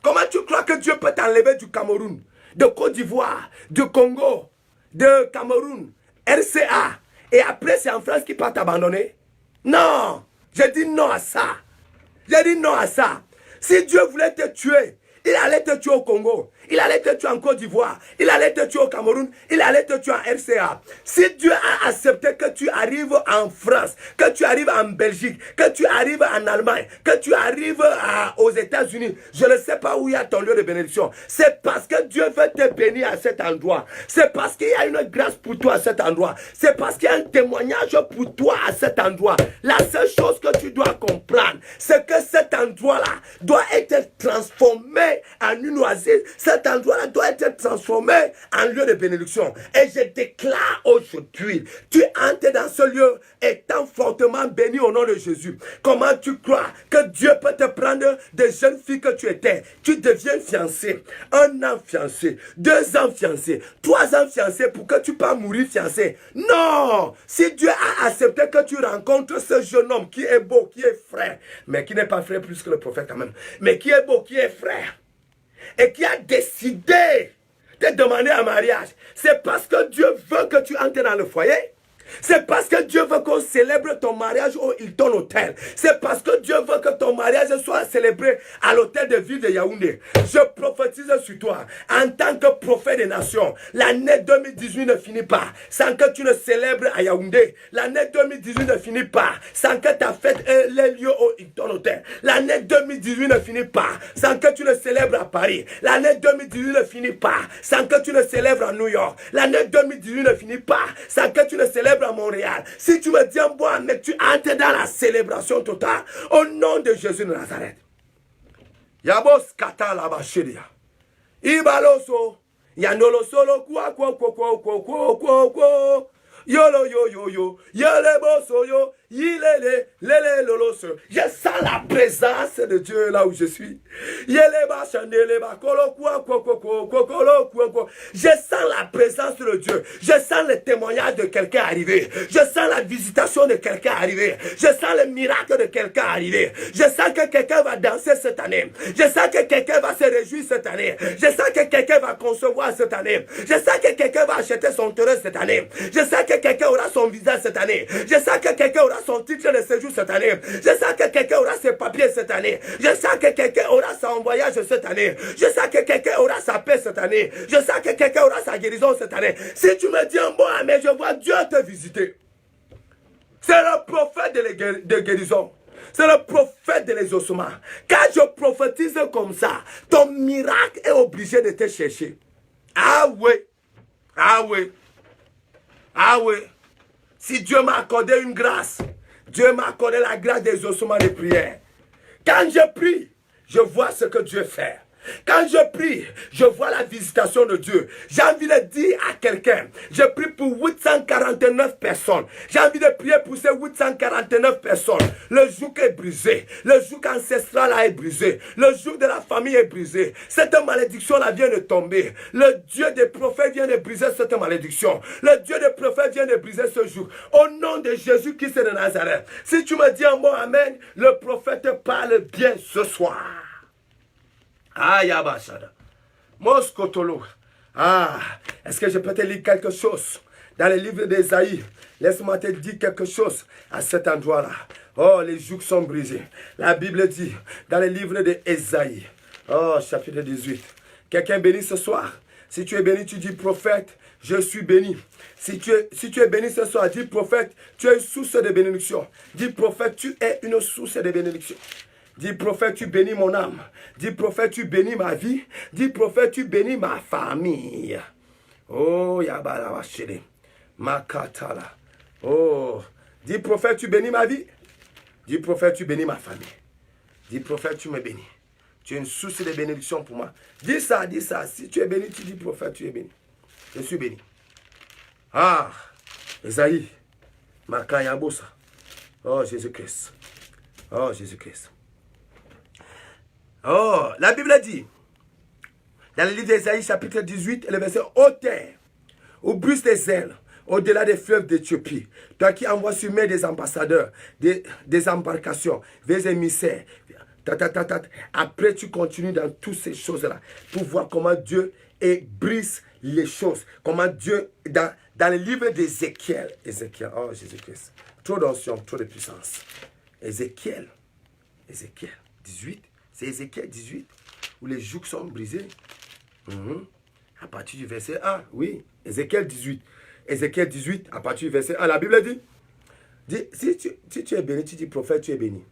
Comment tu crois que Dieu peut t'enlever du Cameroun, de Côte d'Ivoire, du Congo, de Cameroun, RCA, et après c'est en France qu'il peut t'abandonner? Non, j'ai dit non à ça. J'ai dit non à ça. Si Dieu voulait te tuer, il allait te tuer au Congo, il allait te tuer en Côte d'Ivoire, il allait te tuer au Cameroun, il allait te tuer en RCA. Si Dieu a accepté que tu arrives en France, que tu arrives en Belgique, que tu arrives en Allemagne, que tu arrives aux États-Unis, je ne sais pas où il y a ton lieu de bénédiction. C'est parce que Dieu veut te bénir à cet endroit. C'est parce qu'il y a une grâce pour toi à cet endroit. C'est parce qu'il y a un témoignage pour toi à cet endroit. La seule chose que tu dois comprendre, c'est que cet endroit-là doit être transformé en une oasis. Cet endroit-là doit être transformé en lieu de bénédiction. Et je déclare aujourd'hui, tu entres dans ce lieu étant fortement béni au nom de Jésus. Comment tu crois que Dieu peut te prendre des jeunes filles que tu étais? Tu deviens fiancé. 1 an fiancé, 2 ans fiancé, 3 ans fiancé pour que tu puisses mourir fiancé. Non! Si Dieu a accepté que tu rencontres ce jeune homme qui est beau, qui est frère, mais qui n'est pas frère plus que le prophète quand même, mais qui est beau, qui est frère, et qui a décidé de demander un mariage, c'est parce que Dieu veut que tu entres dans le foyer. C'est parce que Dieu veut qu'on célèbre ton mariage au Hilton Hotel. C'est parce que Dieu veut que ton mariage soit célébré à l'hôtel de ville de Yaoundé. Je prophétise sur toi en tant que prophète des nations. L'année 2018 ne finit pas sans que tu ne célèbres à Yaoundé. L'année 2018 ne finit pas sans que ta fête ait lieu au Hilton Hotel. L'année 2018 ne finit pas sans que tu ne célèbres à Paris. L'année 2018 ne finit pas sans que tu ne célèbres à New York. L'année 2018 ne finit pas sans que tu ne célèbres à Montréal. Si tu me dis en bois, mais tu entres dans la célébration totale au nom de Jésus de Nazareth. Yabos kata la bacheria. Ibaloso. Yanolo solo kwa. Yolo yo yo yo. Yele boso yo. Yilele lele loloso. Je sens la présence de Dieu là où je suis. Yele ba chandele ba kolo kwa. Je sens la présence de Dieu. Je sens le témoignage de quelqu'un arriver. Je sens la visitation de quelqu'un arriver. Je sens le miracle de quelqu'un arriver. Je sens que quelqu'un va danser cette année. Je sens que quelqu'un va se réjouir cette année. Je sens que quelqu'un va concevoir cette année. Je sens que quelqu'un va acheter son terrain cette année. Je sens que quelqu'un aura son visa cette année. Je sens que quelqu'un aura son titre de séjour cette année. Je sens que quelqu'un aura ses papiers cette année. Je sens que quelqu'un aura son voyage cette année. Je sens que quelqu'un aura sa paix cette année. Je sens que quelqu'un aura sa guérison cette année. Si tu me dis un bon amen, je vois Dieu te visiter. C'est le prophète de guérison. C'est le prophète de l'exaucement. Quand je prophétise comme ça, ton miracle est obligé de te chercher. Ah oui. Ah oui. Ah oui. Si Dieu m'a accordé une grâce, Dieu m'a accordé la grâce des ossements de prière. Quand je prie, je vois ce que Dieu fait. Quand je prie, je vois la visitation de Dieu. J'ai envie de dire à quelqu'un, je prie pour 849 personnes. J'ai envie de prier pour ces 849 personnes. Le joug est brisé. Le joug ancestral là est brisé. Le joug de la famille est brisé. Cette malédiction là vient de tomber. Le Dieu des prophètes vient de briser cette malédiction. Le Dieu des prophètes vient de briser ce joug. Au nom de Jésus-Christ de Nazareth. Si tu me dis un mot amen, le prophète parle bien ce soir. Ah, Yabashada. Moskotolo. Ah, est-ce que je peux te lire quelque chose dans le livre d'Ésaïe? Laisse-moi te dire quelque chose à cet endroit-là. Oh, les jougs sont brisés. La Bible dit dans le livre d'Ésaïe, oh, chapitre 18. Quelqu'un béni ce soir? Si tu es béni, tu dis prophète, je suis béni. Si tu es béni ce soir, dis prophète, tu es une source de bénédiction. Dis prophète, tu es une source de bénédiction. Dis prophète, tu bénis mon âme. Dis prophète, tu bénis ma vie. Dis prophète, tu bénis ma famille. Oh, yabalawashede. Makatala. Oh, dis prophète, tu bénis ma vie. Dis prophète, tu bénis ma famille. Dis prophète, tu me bénis. Tu es une source de bénédiction pour moi. Dis ça, dis ça. Si tu es béni, tu dis prophète, tu es béni. Je suis béni. Ah, Esaïe. Makayabosa. Oh, Jésus-Christ. Oh, Jésus-Christ. Oh, la Bible dit, dans le livre d'Ésaïe, chapitre 18, le verset, ô terre, où brise tes ailes, au-delà des fleuves d'Éthiopie, toi qui envoies sur mer des ambassadeurs, des embarcations, des émissaires, après tu continues dans toutes ces choses-là, pour voir comment Dieu brise les choses, comment Dieu, dans le livre d'Ézéchiel, oh Jésus-Christ, trop d'onction, trop de puissance, Ézéchiel 18, c'est Ézéchiel 18, où les jougs sont brisés. À partir du verset 1, oui, Ézéchiel 18. Ézéchiel 18, à partir du verset 1, la Bible dit si tu es béni, tu dis prophète, tu es béni.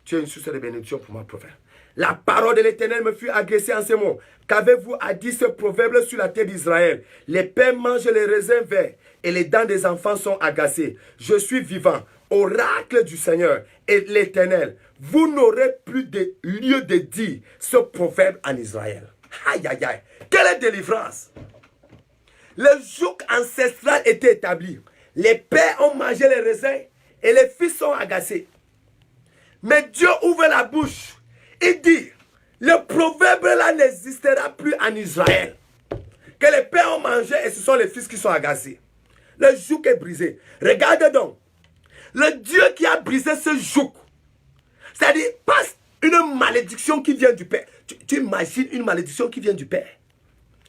Tu es une source de bénédiction pour moi, prophète. La parole de l'Éternel me fut agressée en ces mots. Qu'avez-vous à dire ce proverbe sur la terre d'Israël? Les pères mangent les raisins verts et les dents des enfants sont agacées. Je suis vivant, oracle du Seigneur et l'Éternel. Vous n'aurez plus de lieu de dire ce proverbe en Israël. Aïe, aïe, aïe. Quelle délivrance! Le joug ancestral était établi. Les pères ont mangé les raisins et les fils sont agacés. Mais Dieu ouvre la bouche. Il dit, le proverbe là n'existera plus en Israël. Que les pères ont mangé et ce sont les fils qui sont agacés. Le joug est brisé. Regarde donc. Le Dieu qui a brisé ce joug, c'est-à-dire pas une malédiction qui vient du père. Tu imagines une malédiction qui vient du père.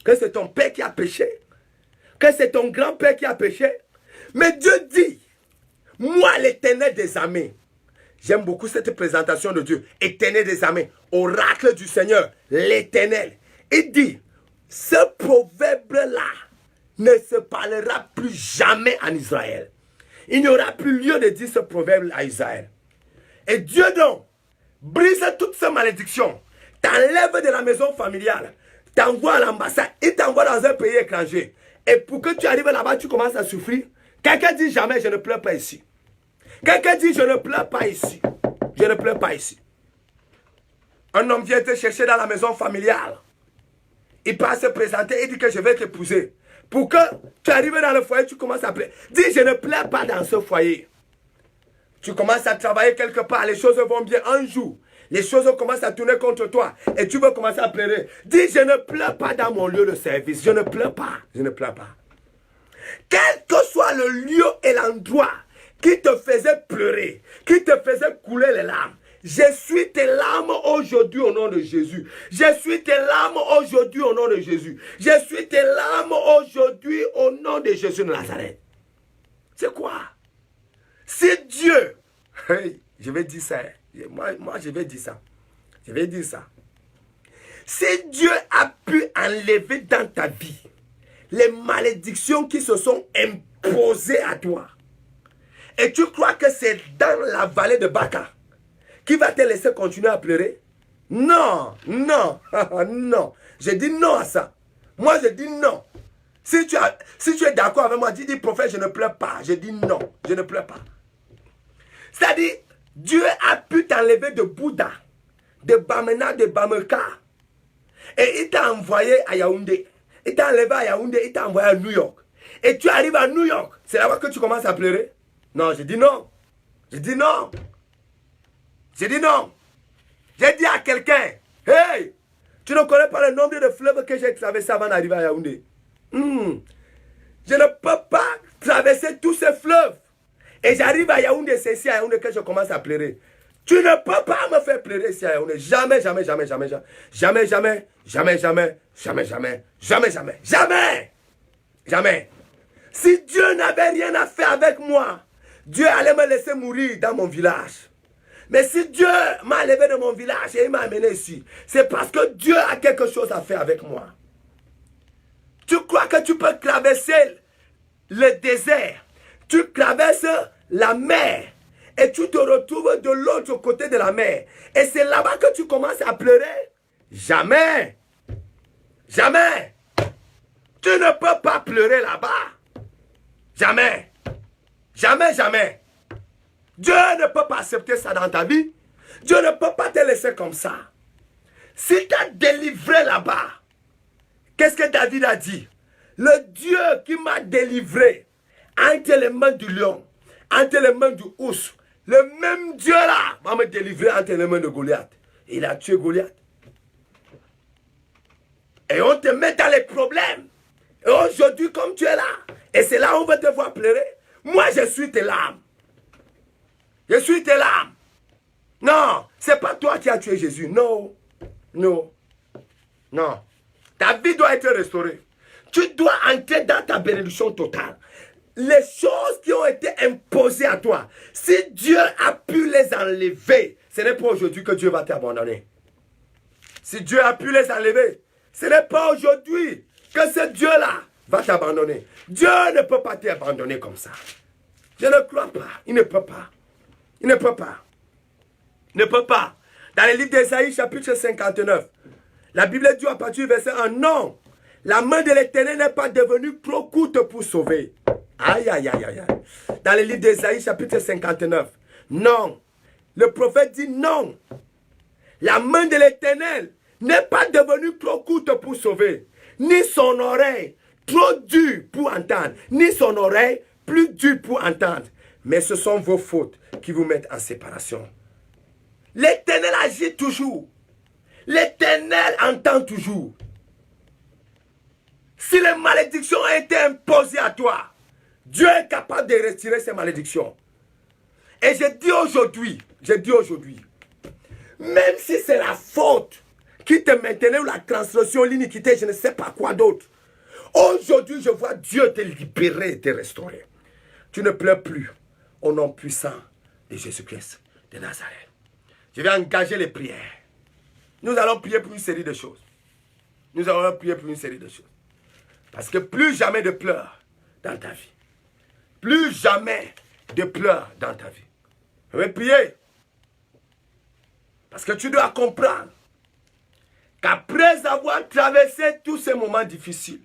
Que c'est ton père qui a péché. Que c'est ton grand-père qui a péché. Mais Dieu dit, moi l'Éternel des armées, j'aime beaucoup cette présentation de Dieu, Éternel des armées, oracle du Seigneur, l'Éternel. Il dit, ce proverbe-là ne se parlera plus jamais en Israël. Il n'y aura plus lieu de dire ce proverbe à Israël. Et Dieu donc brise toutes ces malédictions, t'enlève de la maison familiale, t'envoie à l'ambassade, il t'envoie dans un pays étranger. Et pour que tu arrives là-bas, tu commences à souffrir. Quelqu'un dit jamais, je ne pleure pas ici. Quelqu'un dit, je ne pleure pas ici. Je ne pleure pas ici. Un homme vient te chercher dans la maison familiale. Il passe se présenter et dit que je vais t'épouser. Pour que tu arrives dans le foyer, tu commences à pleurer. Dis, je ne pleure pas dans ce foyer. Tu commences à travailler quelque part, les choses vont bien. Un jour, les choses commencent à tourner contre toi et tu veux commencer à pleurer. Dis, je ne pleure pas dans mon lieu de service. Je ne pleure pas. Je ne pleure pas. Quel que soit le lieu et l'endroit qui te faisait pleurer, qui te faisait couler les larmes, je suis tes larmes aujourd'hui au nom de Jésus. Je suis tes larmes aujourd'hui au nom de Jésus. Je suis tes larmes aujourd'hui au nom de Jésus de Nazareth. C'est quoi? Si Dieu, je vais dire ça, moi je vais dire ça, je vais dire ça. Si Dieu a pu enlever dans ta vie les malédictions qui se sont imposées à toi, et tu crois que c'est dans la vallée de Baca qui va te laisser continuer à pleurer? Non, non, non. Je dis non à ça. Moi je dis non. Si tu es d'accord avec moi, dis prophète, je ne pleure pas. Je dis non, je ne pleure pas. C'est-à-dire, Dieu a pu t'enlever de Bouddha, de Bamena, de Bameka. Et il t'a envoyé à Yaoundé. Il t'a enlevé à Yaoundé, il t'a envoyé à New York. Et tu arrives à New York. C'est là-bas que tu commences à pleurer? Non, je dis non. Je dis non. Je dis non. J'ai dit à quelqu'un, hey, tu ne connais pas le nombre de fleuves que j'ai traversés avant d'arriver à Yaoundé. Je ne peux pas traverser tous ces fleuves. Et j'arrive à Yaoundé, c'est ici à Yaoundé que je commence à pleurer. Tu ne peux pas me faire pleurer ici à Yaoundé. Jamais, jamais, jamais, jamais, jamais, jamais, jamais, jamais, jamais, jamais, jamais, jamais, jamais, jamais, jamais. Si Dieu n'avait rien à faire avec moi, Dieu allait me laisser mourir dans mon village. Mais si Dieu m'a levé de mon village et il m'a amené ici, c'est parce que Dieu a quelque chose à faire avec moi. Tu crois que tu peux traverser le désert, tu traverses la mer et tu te retrouves de l'autre côté de la mer. Et c'est là-bas que tu commences à pleurer? Jamais. Jamais. Tu ne peux pas pleurer là-bas. Jamais. Jamais, jamais. Dieu ne peut pas accepter ça dans ta vie. Dieu ne peut pas te laisser comme ça. Si tu as délivré là-bas, qu'est-ce que David a dit? Le Dieu qui m'a délivré entre les mains du lion, entre les mains du ours, le même Dieu là va me délivrer entre les mains de Goliath. Il a tué Goliath. Et on te met dans les problèmes. Et aujourd'hui, comme tu es là, et c'est là où on va te voir pleurer, moi je suis tes larmes. Je suis tes larmes. Non, c'est pas toi qui as tué Jésus. Non, non, non. Ta vie doit être restaurée. Tu dois entrer dans ta bénédiction totale. Les choses qui ont été imposées à toi, si Dieu a pu les enlever, ce n'est pas aujourd'hui que Dieu va t'abandonner. Si Dieu a pu les enlever, ce n'est pas aujourd'hui que ce Dieu-là va t'abandonner. Dieu ne peut pas t'abandonner comme ça. Je ne crois pas. Il ne peut pas. Il ne peut pas. Il ne peut pas. Dans le livre d'Ésaïe, chapitre 59, la Bible dit à partir du verset 1, non, la main de l'Éternel n'est pas devenue trop courte pour sauver. Aïe, aïe, aïe, aïe. Dans le livre d'Ésaïe, chapitre 59, non. Le prophète dit non. La main de l'Éternel n'est pas devenue trop courte pour sauver, ni son oreille trop dure pour entendre, ni son oreille plus dure pour entendre. Mais ce sont vos fautes qui vous mettent en séparation. L'Éternel agit toujours. L'Éternel entend toujours. Si les malédictions ont été imposées à toi, Dieu est capable de retirer ces malédictions. Et je dis aujourd'hui, même si c'est la faute qui te maintenait ou la transgression, l'iniquité, je ne sais pas quoi d'autre, aujourd'hui je vois Dieu te libérer et te restaurer. Tu ne pleures plus. Au nom puissant de Jésus-Christ de Nazareth. Je vais engager les prières. Nous allons prier pour une série de choses. Nous allons prier pour une série de choses. Parce que plus jamais de pleurs dans ta vie. Plus jamais de pleurs dans ta vie. Je vais prier. Parce que tu dois comprendre qu'après avoir traversé tous ces moments difficiles,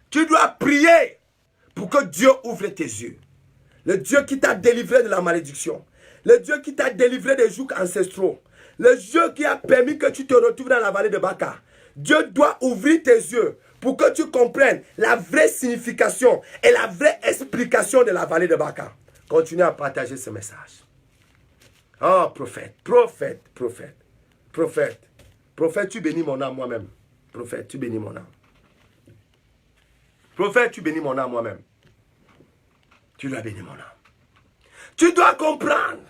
tu dois prier pour que Dieu ouvre tes yeux. Le Dieu qui t'a délivré de la malédiction. Le Dieu qui t'a délivré des jougs ancestraux. Le Dieu qui a permis que tu te retrouves dans la vallée de Baca. Dieu doit ouvrir tes yeux pour que tu comprennes la vraie signification et la vraie explication de la vallée de Baca. Continue à partager ce message. Oh, prophète, prophète, prophète, prophète. Prophète, tu bénis mon âme moi-même. Prophète, tu bénis mon âme. Prophète, tu bénis mon âme moi-même. Tu dois bénir mon âme. Tu dois comprendre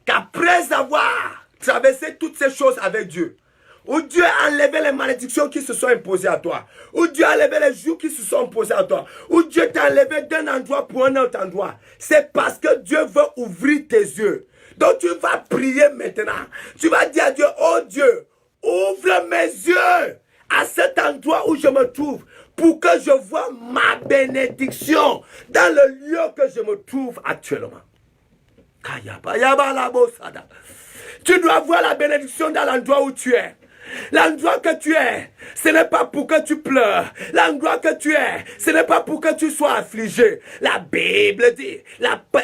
qu'après avoir traversé toutes ces choses avec Dieu, où Dieu a enlevé les malédictions qui se sont imposées à toi, où Dieu a enlevé les jours qui se sont imposés à toi, où Dieu t'a enlevé d'un endroit pour un autre endroit, c'est parce que Dieu veut ouvrir tes yeux. Donc tu vas prier maintenant. Tu vas dire à Dieu, oh Dieu, ouvre mes yeux à cet endroit où je me trouve pour que je vois ma bénédiction dans le lieu que je me trouve actuellement. Tu dois voir la bénédiction dans l'endroit où tu es. L'endroit que tu es, ce n'est pas pour que tu pleures. L'endroit que tu es, ce n'est pas pour que tu sois affligé. La Bible dit,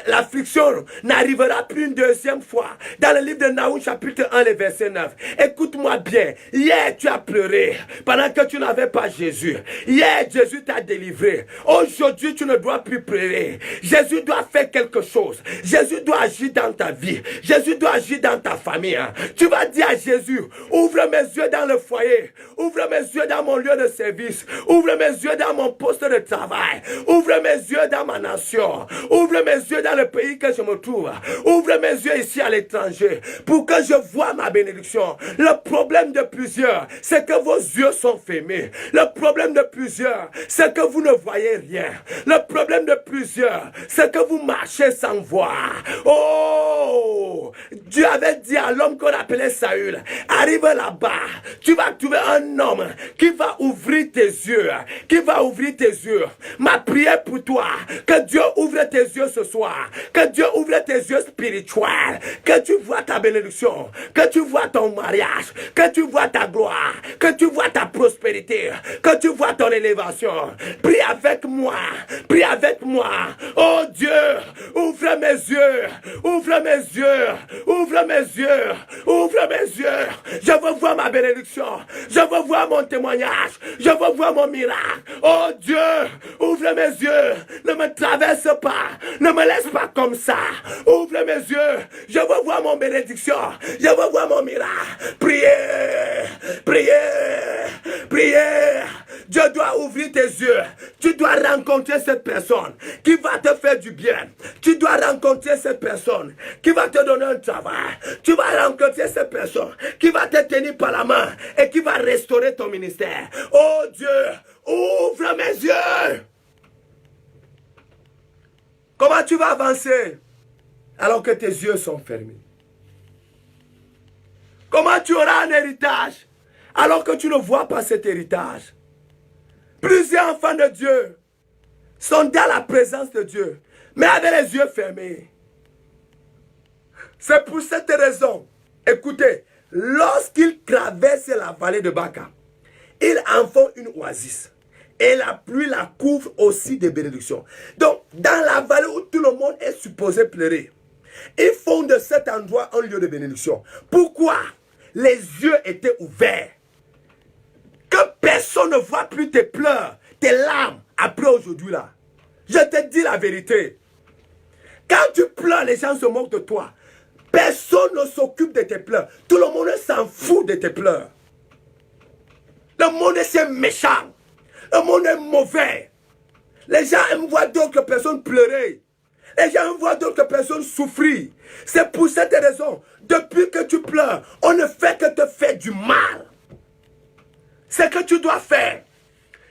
l'affliction n'arrivera plus une deuxième fois. Dans le livre de Naoum, chapitre 1, le verset 9. Écoute-moi bien. Hier, tu as pleuré pendant que tu n'avais pas Jésus. Hier, Jésus t'a délivré. Aujourd'hui, tu ne dois plus pleurer. Jésus doit faire quelque chose. Jésus doit agir dans ta vie. Jésus doit agir dans ta famille. Tu vas dire à Jésus, ouvre mes yeux dans le foyer, ouvre mes yeux dans mon lieu de service, ouvre mes yeux dans mon poste de travail, ouvre mes yeux dans ma nation, ouvre mes yeux dans le pays que je me trouve, ouvre mes yeux ici à l'étranger, pour que je voie ma bénédiction. Le problème de plusieurs, c'est que vos yeux sont fermés. Le problème de plusieurs, c'est que vous ne voyez rien. Le problème de plusieurs, c'est que vous marchez sans voir. Oh, Dieu avait dit à l'homme qu'on appelait Saül, arrive là-bas. Tu vas trouver un homme qui va ouvrir tes yeux. Qui va ouvrir tes yeux. Ma prière pour toi, que Dieu ouvre tes yeux ce soir. Que Dieu ouvre tes yeux spirituels. Que tu vois ta bénédiction. Que tu vois ton mariage. Que tu vois ta gloire. Que tu vois ta prospérité. Que tu vois ton élévation. Prie avec moi. Prie avec moi. Oh Dieu, ouvre mes yeux. Ouvre mes yeux. Ouvre mes yeux. Ouvre mes yeux. Je veux voir ma bénédiction. Je veux voir mon témoignage. Je veux voir mon miracle. Oh Dieu, ouvre mes yeux. Ne me traverse pas. Ne me laisse pas comme ça. Ouvre mes yeux. Je veux voir mon bénédiction. Je veux voir mon miracle. Priez. Priez. Priez. Dieu doit ouvrir tes yeux. Tu dois rencontrer cette personne qui va te faire du bien. Tu dois rencontrer cette personne qui va te donner un travail. Tu vas rencontrer cette personne qui va te tenir par la main et qui va restaurer ton ministère. Oh Dieu, ouvre mes yeux. Comment tu vas avancer alors que tes yeux sont fermés? Comment tu auras un héritage alors que tu ne vois pas cet héritage? Plusieurs enfants de Dieu sont dans la présence de Dieu, mais avec les yeux fermés. C'est pour cette raison, écoutez, lorsqu'ils traversent la vallée de Baca, ils en font une oasis. Et la pluie la couvre aussi de bénédictions. Donc, dans la vallée où tout le monde est supposé pleurer, ils font de cet endroit un lieu de bénédiction. Pourquoi? Les yeux étaient ouverts. Que personne ne voit plus tes pleurs, tes larmes, après aujourd'hui là. Je te dis la vérité. Quand tu pleures, les gens se moquent de toi. Personne ne s'occupe de tes pleurs. Tout le monde s'en fout de tes pleurs. Le monde est méchant. Le monde est mauvais. Les gens aiment voir d'autres personnes pleurer. Les gens aiment voir d'autres personnes souffrir. C'est pour cette raison, depuis que tu pleures, on ne fait que te faire du mal. Ce que tu dois faire,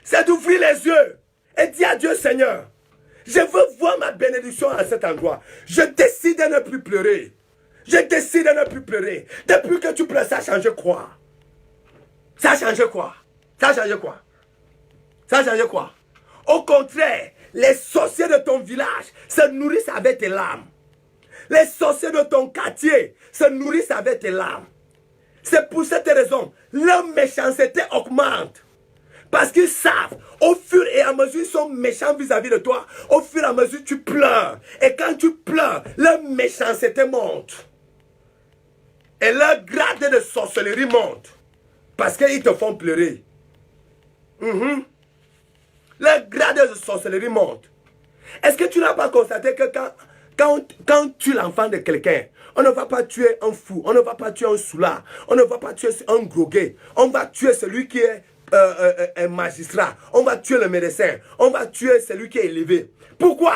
c'est d'ouvrir les yeux et dire à Dieu, Seigneur, Je veux voir ma bénédiction à cet endroit. Je décide de ne plus pleurer. Je décide de ne plus pleurer. Depuis que tu pleures, ça a changé quoi? Ça a changé quoi? Ça a changé quoi? Ça a changé quoi? Au contraire, les sorciers de ton village se nourrissent avec tes larmes. Les sorciers de ton quartier se nourrissent avec tes larmes. C'est pour cette raison, leur méchanceté augmente. Parce qu'ils savent, au fur et à mesure, ils sont méchants vis-à-vis de toi. Au fur et à mesure, tu pleures. Et quand tu pleures, leur méchanceté monte. Et leur grade de sorcellerie monte. Parce qu'ils te font pleurer. Leur grade de sorcellerie monte. Est-ce que tu n'as pas constaté que quand tu es l'enfant de quelqu'un, on ne va pas tuer un fou, on ne va pas tuer un soulard, on ne va pas tuer un groguet, on va tuer celui qui est un magistrat, on va tuer le médecin, on va tuer celui qui est élevé. Pourquoi?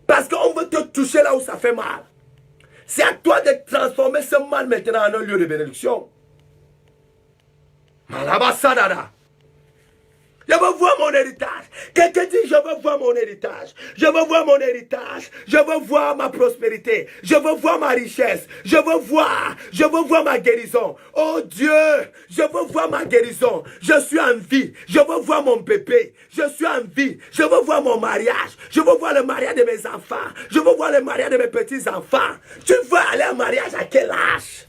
Parce qu'on veut te toucher là où ça fait mal. C'est à toi de transformer ce mal maintenant en un lieu de bénédiction. Malabasadada. Je veux voir mon héritage. Quelqu'un dit, je veux voir mon héritage. Je veux voir mon héritage. Je veux voir ma prospérité. Je veux voir ma richesse. Je veux voir ma guérison. Oh Dieu, je veux voir ma guérison. Je suis en vie. Je veux voir mon bébé. Je suis en vie. Je veux voir mon mariage. Je veux voir le mariage de mes enfants. Je veux voir le mariage de mes petits-enfants. Tu veux aller en mariage à quel âge?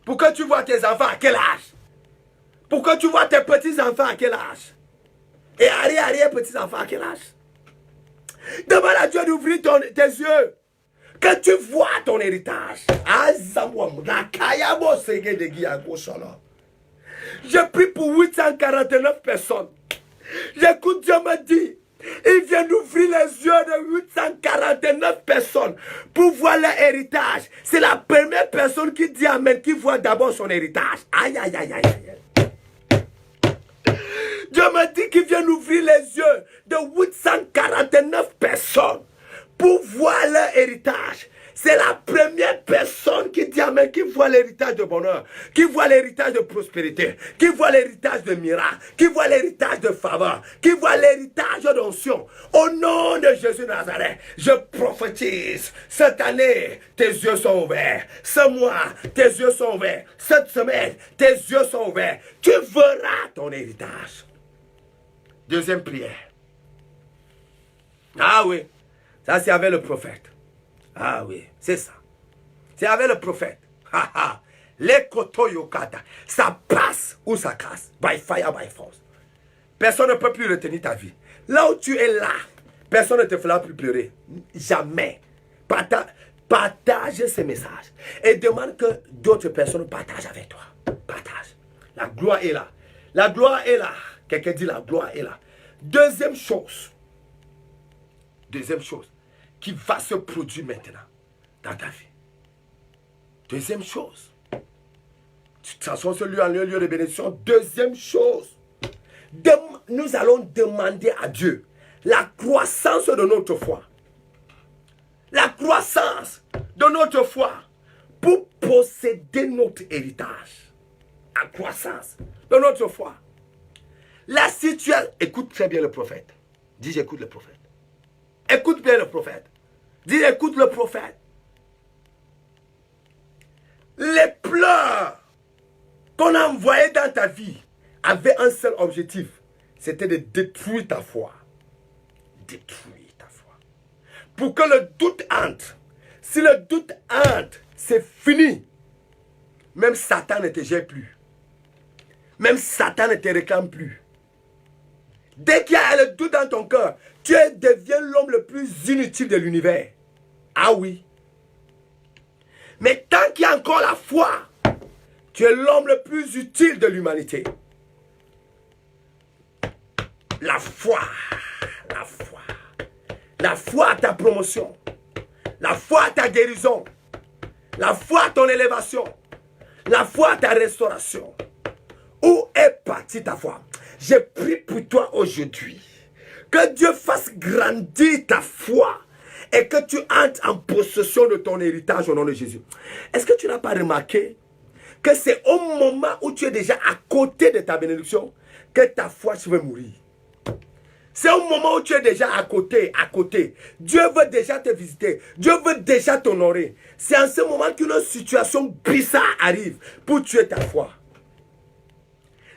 Pourquoi tu vois tes enfants à quel âge? Pourquoi tu vois tes petits-enfants à quel âge? Et arrière-petits-enfants à quel âge? Demande à Dieu d'ouvrir tes yeux. Que tu vois ton héritage. Je prie pour 849 personnes. J'écoute Dieu me dit, il vient d'ouvrir les yeux de 849 personnes pour voir leur héritage. C'est la première personne qui dit amen, qui voit d'abord son héritage. Aïe, aïe, aïe, aïe, aïe. Dieu me dit qu'il vient d'ouvrir les yeux de 849 personnes pour voir leur héritage. C'est la première personne qui dit amen, qui voit l'héritage de bonheur, qui voit l'héritage de prospérité, qui voit l'héritage de miracle, qui voit l'héritage de faveur, qui voit l'héritage d'onction. Au nom de Jésus de Nazareth, je prophétise, cette année, tes yeux sont ouverts. Ce mois, tes yeux sont ouverts. Cette semaine, tes yeux sont ouverts. Tu verras ton héritage. Deuxième prière. Ah oui, ça c'est avec le prophète. Ah oui, c'est ça. C'est avec le prophète. Les kotoyokata. Ça passe ou ça casse. By fire, by force. Personne ne peut plus retenir ta vie. Là où tu es là, personne ne te fera plus pleurer. Jamais. Partage ces messages. Et demande que d'autres personnes partagent avec toi. Partage. La gloire est là. La gloire est là. Quelqu'un dit la gloire est là. Deuxième chose qui va se produire maintenant dans ta vie. Deuxième chose. Tu transformes ce lieu en lieu de bénédiction. Deuxième chose. Nous allons demander à Dieu la croissance de notre foi. La croissance de notre foi pour posséder notre héritage. La croissance de notre foi. La situation, écoute très bien le prophète. Dis, j'écoute le prophète. Écoute bien le prophète. Dis, écoute le prophète. Les pleurs qu'on a envoyés dans ta vie avaient un seul objectif. C'était de détruire ta foi. Détruire ta foi. Pour que le doute entre. Si le doute entre, c'est fini. Même Satan ne te gère plus. Même Satan ne te réclame plus. Dès qu'il y a le doute dans ton cœur, tu deviens l'homme le plus inutile de l'univers. Ah oui. Mais tant qu'il y a encore la foi, tu es l'homme le plus utile de l'humanité. La foi. La foi. La foi à ta promotion. La foi à ta guérison. La foi à ton élévation. La foi à ta restauration. Où est partie ta foi? Je prie pour toi aujourd'hui. Que Dieu fasse grandir ta foi. Et que tu entres en possession de ton héritage au nom de Jésus. Est-ce que tu n'as pas remarqué que c'est au moment où tu es déjà à côté de ta bénédiction que ta foi va mourir? C'est un moment où tu es déjà à côté. Dieu veut déjà te visiter. Dieu veut déjà t'honorer. C'est en ce moment qu'une situation bizarre arrive pour tuer ta foi.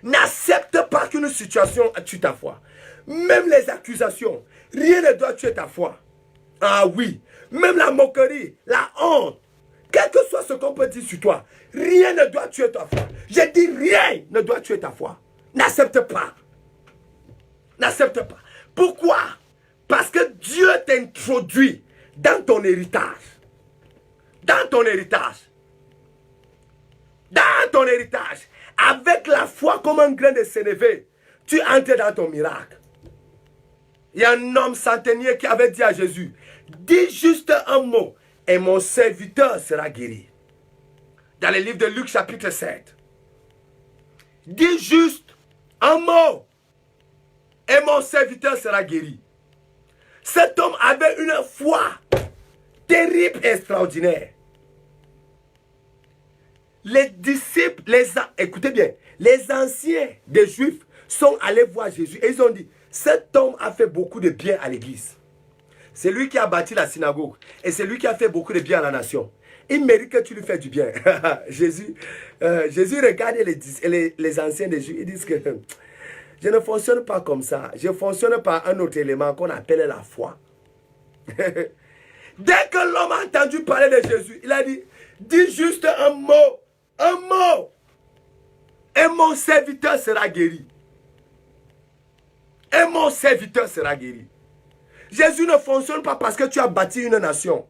N'accepte pas qu'une situation tue ta foi. Même les accusations, rien ne doit tuer ta foi. Ah oui, même la moquerie, la honte, quel que soit ce qu'on peut dire sur toi, rien ne doit tuer ta foi. Je dis rien ne doit tuer ta foi. N'accepte pas. N'accepte pas. Pourquoi? Parce que Dieu t'introduit dans ton héritage. Dans ton héritage. Dans ton héritage. Avec la foi comme un grain de sénévé, tu entres dans ton miracle. Il y a un homme centenier qui avait dit à Jésus, dis juste un mot et mon serviteur sera guéri. Dans le livre de Luc chapitre 7. Dis juste un mot et mon serviteur sera guéri. Cet homme avait une foi terrible et extraordinaire. Les disciples, écoutez bien, les anciens des Juifs sont allés voir Jésus et ils ont dit, cet homme a fait beaucoup de bien à l'église. C'est lui qui a bâti la synagogue et c'est lui qui a fait beaucoup de bien à la nation. Il mérite que tu lui fasses du bien. Jésus regarde les anciens des Juifs, ils disent que je ne fonctionne pas comme ça. Je fonctionne par un autre élément qu'on appelle la foi. Dès que l'homme a entendu parler de Jésus, il a dit, dis juste un mot, et mon serviteur sera guéri. Et mon serviteur sera guéri. Jésus ne fonctionne pas parce que tu as bâti une nation.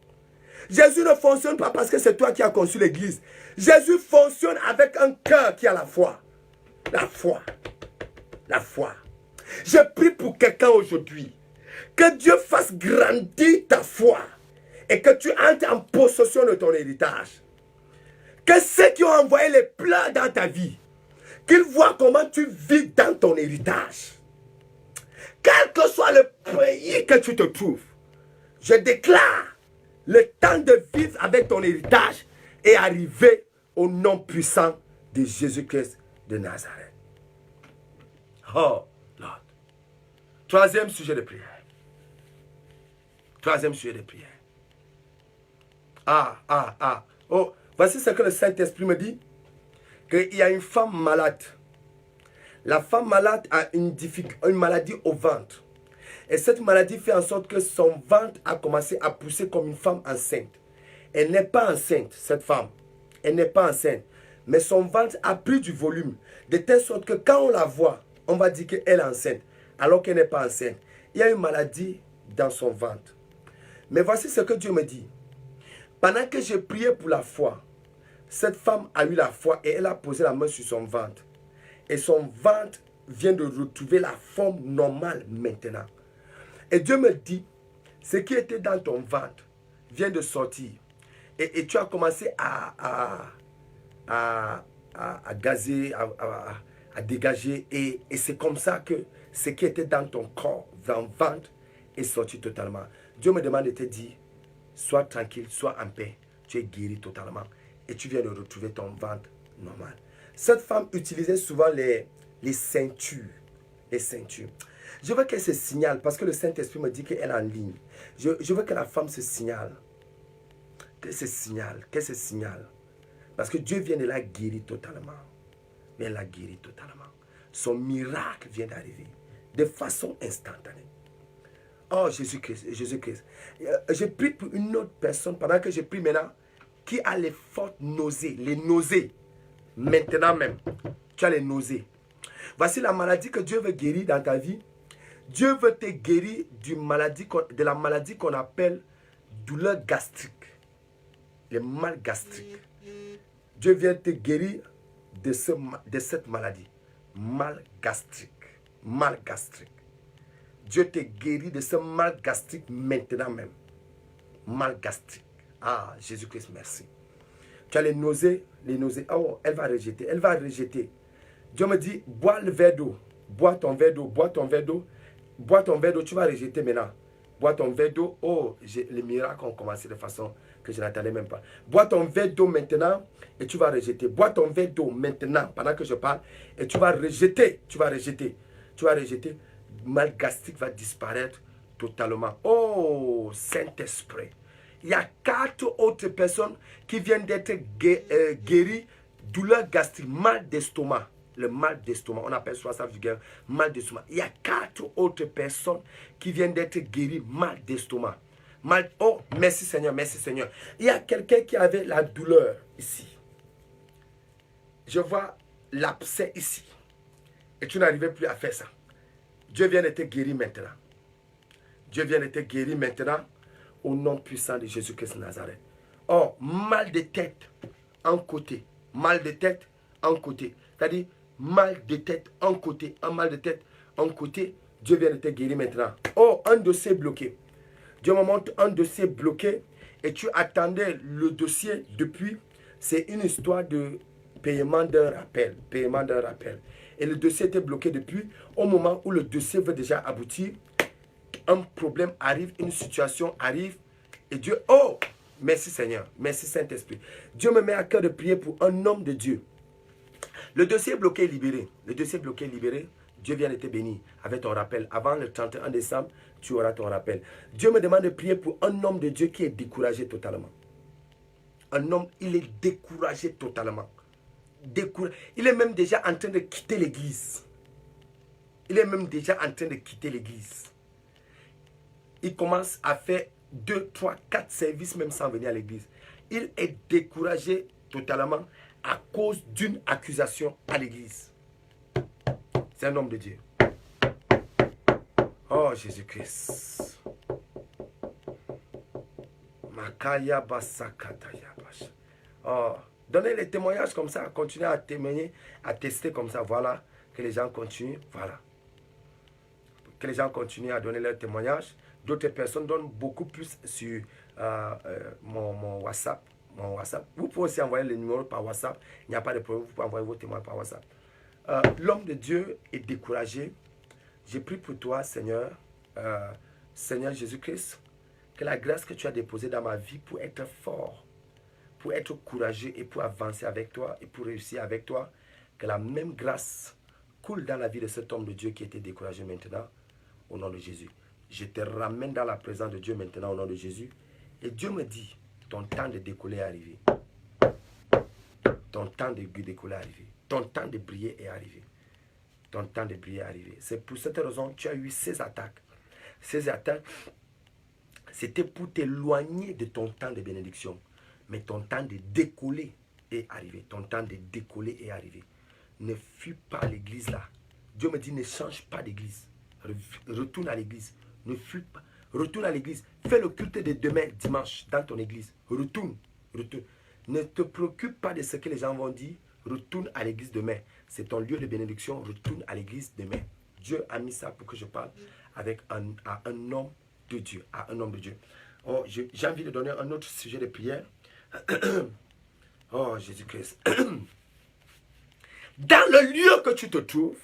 Jésus ne fonctionne pas parce que c'est toi qui as conçu l'église. Jésus fonctionne avec un cœur qui a la foi. La foi. La foi. Je prie pour quelqu'un aujourd'hui. Que Dieu fasse grandir ta foi. Et que tu entres en possession de ton héritage. Que ceux qui ont envoyé les plans dans ta vie, qu'ils voient comment tu vis dans ton héritage. Quel que soit le pays que tu te trouves, je déclare le temps de vivre avec ton héritage est arrivé au nom puissant de Jésus-Christ de Nazareth. Oh, Lord. Troisième sujet de prière. Troisième sujet de prière. Oh, voici ce que le Saint-Esprit me dit. Qu'il y a une femme malade. La femme malade a une maladie au ventre. Et cette maladie fait en sorte que son ventre a commencé à pousser comme une femme enceinte. Elle n'est pas enceinte, cette femme. Elle n'est pas enceinte. Mais son ventre a pris du volume. De telle sorte que quand on la voit, on va dire qu'elle est enceinte. Alors qu'elle n'est pas enceinte. Il y a une maladie dans son ventre. Mais voici ce que Dieu me dit. Pendant que j'ai prié pour la foi, cette femme a eu la foi et elle a posé la main sur son ventre. Et son ventre vient de retrouver la forme normale maintenant. Et Dieu me dit, ce qui était dans ton ventre vient de sortir. Et tu as commencé à gazer, à dégager. Et c'est comme ça que ce qui était dans ton corps, dans le ventre, est sorti totalement. Dieu me demande de te dire, sois tranquille, sois en paix. Tu es guéri totalement. Et tu viens de retrouver ton ventre normal. Cette femme utilisait souvent les ceintures. Les ceintures. Je veux qu'elle se signale parce que le Saint-Esprit me dit qu'elle est en ligne. Je veux que la femme se signale. Qu'elle se signale. Qu'elle se signale. Parce que Dieu vient de la guérir totalement. Mais elle l'a guérie totalement. Son miracle vient d'arriver. De façon instantanée. Oh Jésus-Christ, Jésus-Christ. Je prie pour une autre personne pendant que je prie maintenant. Qui a les fortes nausées. Les nausées. Maintenant même. Tu as les nausées. Voici la maladie que Dieu veut guérir dans ta vie. Dieu veut te guérir de la maladie qu'on appelle douleur gastrique. Le mal gastrique. Dieu vient te guérir de cette maladie. Mal gastrique. Mal gastrique. Dieu te guérit de ce mal gastrique maintenant même. Mal gastrique. Ah, Jésus-Christ, merci. Tu as les nausées. Les nausées. Oh, elle va rejeter. Elle va rejeter. Dieu me dit, bois le verre d'eau. Bois ton verre d'eau. Bois ton verre d'eau. Bois ton verre d'eau. Tu vas rejeter maintenant. Bois ton verre d'eau. Oh, les miracles ont commencé de façon que je n'attendais même pas. Bois ton verre d'eau maintenant et tu vas rejeter. Bois ton verre d'eau maintenant pendant que je parle et tu vas rejeter. Tu vas rejeter. Tu vas rejeter. mal gastrique va disparaître totalement. Oh, Saint-Esprit. Il y a 4 autres personnes qui viennent d'être guéries. Douleur gastrique, mal d'estomac. Le mal d'estomac, on appelle ça vulgaire, mal d'estomac. Il y a 4 autres personnes qui viennent d'être guéries, mal d'estomac. Oh, merci Seigneur, merci Seigneur. Il y a quelqu'un qui avait la douleur ici. Je vois l'abcès ici. Et tu n'arrivais plus à faire ça. Dieu vient de te guérir maintenant. Dieu vient de te guérir maintenant au nom puissant de Jésus-Christ de Nazareth. Oh, mal de tête en côté. Mal de tête en côté. C'est-à-dire mal de tête en côté. Un mal de tête en côté. Dieu vient de te guérir maintenant. Oh, un dossier bloqué. Dieu me montre un dossier bloqué et tu attendais le dossier depuis. C'est une histoire de paiement d'un rappel. Paiement d'un rappel. Et le dossier était bloqué depuis. Au moment où le dossier veut déjà aboutir, un problème arrive, une situation arrive. Et Dieu, oh, merci Seigneur, merci Saint-Esprit. Dieu me met à cœur de prier pour un homme de Dieu. Le dossier bloqué est libéré. Le dossier bloqué est libéré. Dieu vient de te bénir avec ton rappel. Avant le 31 décembre, tu auras ton rappel. Dieu me demande de prier pour un homme de Dieu qui est découragé totalement. Un homme, il est découragé totalement. Il est même déjà en train de quitter l'église. Il est même déjà en train de quitter l'église. Il commence à faire 2, 3, 4 services même sans venir à l'église. Il est découragé totalement à cause d'une accusation à l'église. C'est un homme de Dieu. Oh Jésus-Christ. Makaya basakataya bash. Oh, donnez les témoignages comme ça, continuez à témoigner, à tester comme ça, voilà, que les gens continuent, voilà. Que les gens continuent à donner leurs témoignages. D'autres personnes donnent beaucoup plus sur mon WhatsApp. Vous pouvez aussi envoyer le numéro par WhatsApp. Il n'y a pas de problème, vous pouvez envoyer vos témoignages par WhatsApp. L'homme de Dieu est découragé. J'ai prié pour toi, Seigneur, Seigneur Jésus-Christ, que la grâce que tu as déposée dans ma vie pour être fort, pour être courageux et pour avancer avec toi et pour réussir avec toi, que la même grâce coule dans la vie de cet homme de Dieu qui était découragé maintenant, au nom de Jésus. Je te ramène dans la présence de Dieu maintenant au nom de Jésus. Et Dieu me dit, ton temps de décoller est arrivé. Ton temps de décoller est arrivé. Ton temps de briller est arrivé. Ton temps de briller est arrivé. C'est pour cette raison que tu as eu ces attaques. Ces attaques, c'était pour t'éloigner de ton temps de bénédiction. Mais ton temps de décoller est arrivé. Ton temps de décoller est arrivé. Ne fuis pas l'église là. Dieu me dit, ne change pas d'église. Retourne à l'église. Ne fuis pas. Retourne à l'église. Fais le culte de demain, dimanche, dans ton église. Retourne. Retourne. Ne te préoccupe pas de ce que les gens vont dire. Retourne à l'église demain. C'est ton lieu de bénédiction. Retourne à l'église demain. Dieu a mis ça pour que je parle avec un homme de Dieu. À un homme de Dieu. Oh, j'ai envie de donner un autre sujet de prière. Oh, Jésus-Christ. Dans le lieu que tu te trouves,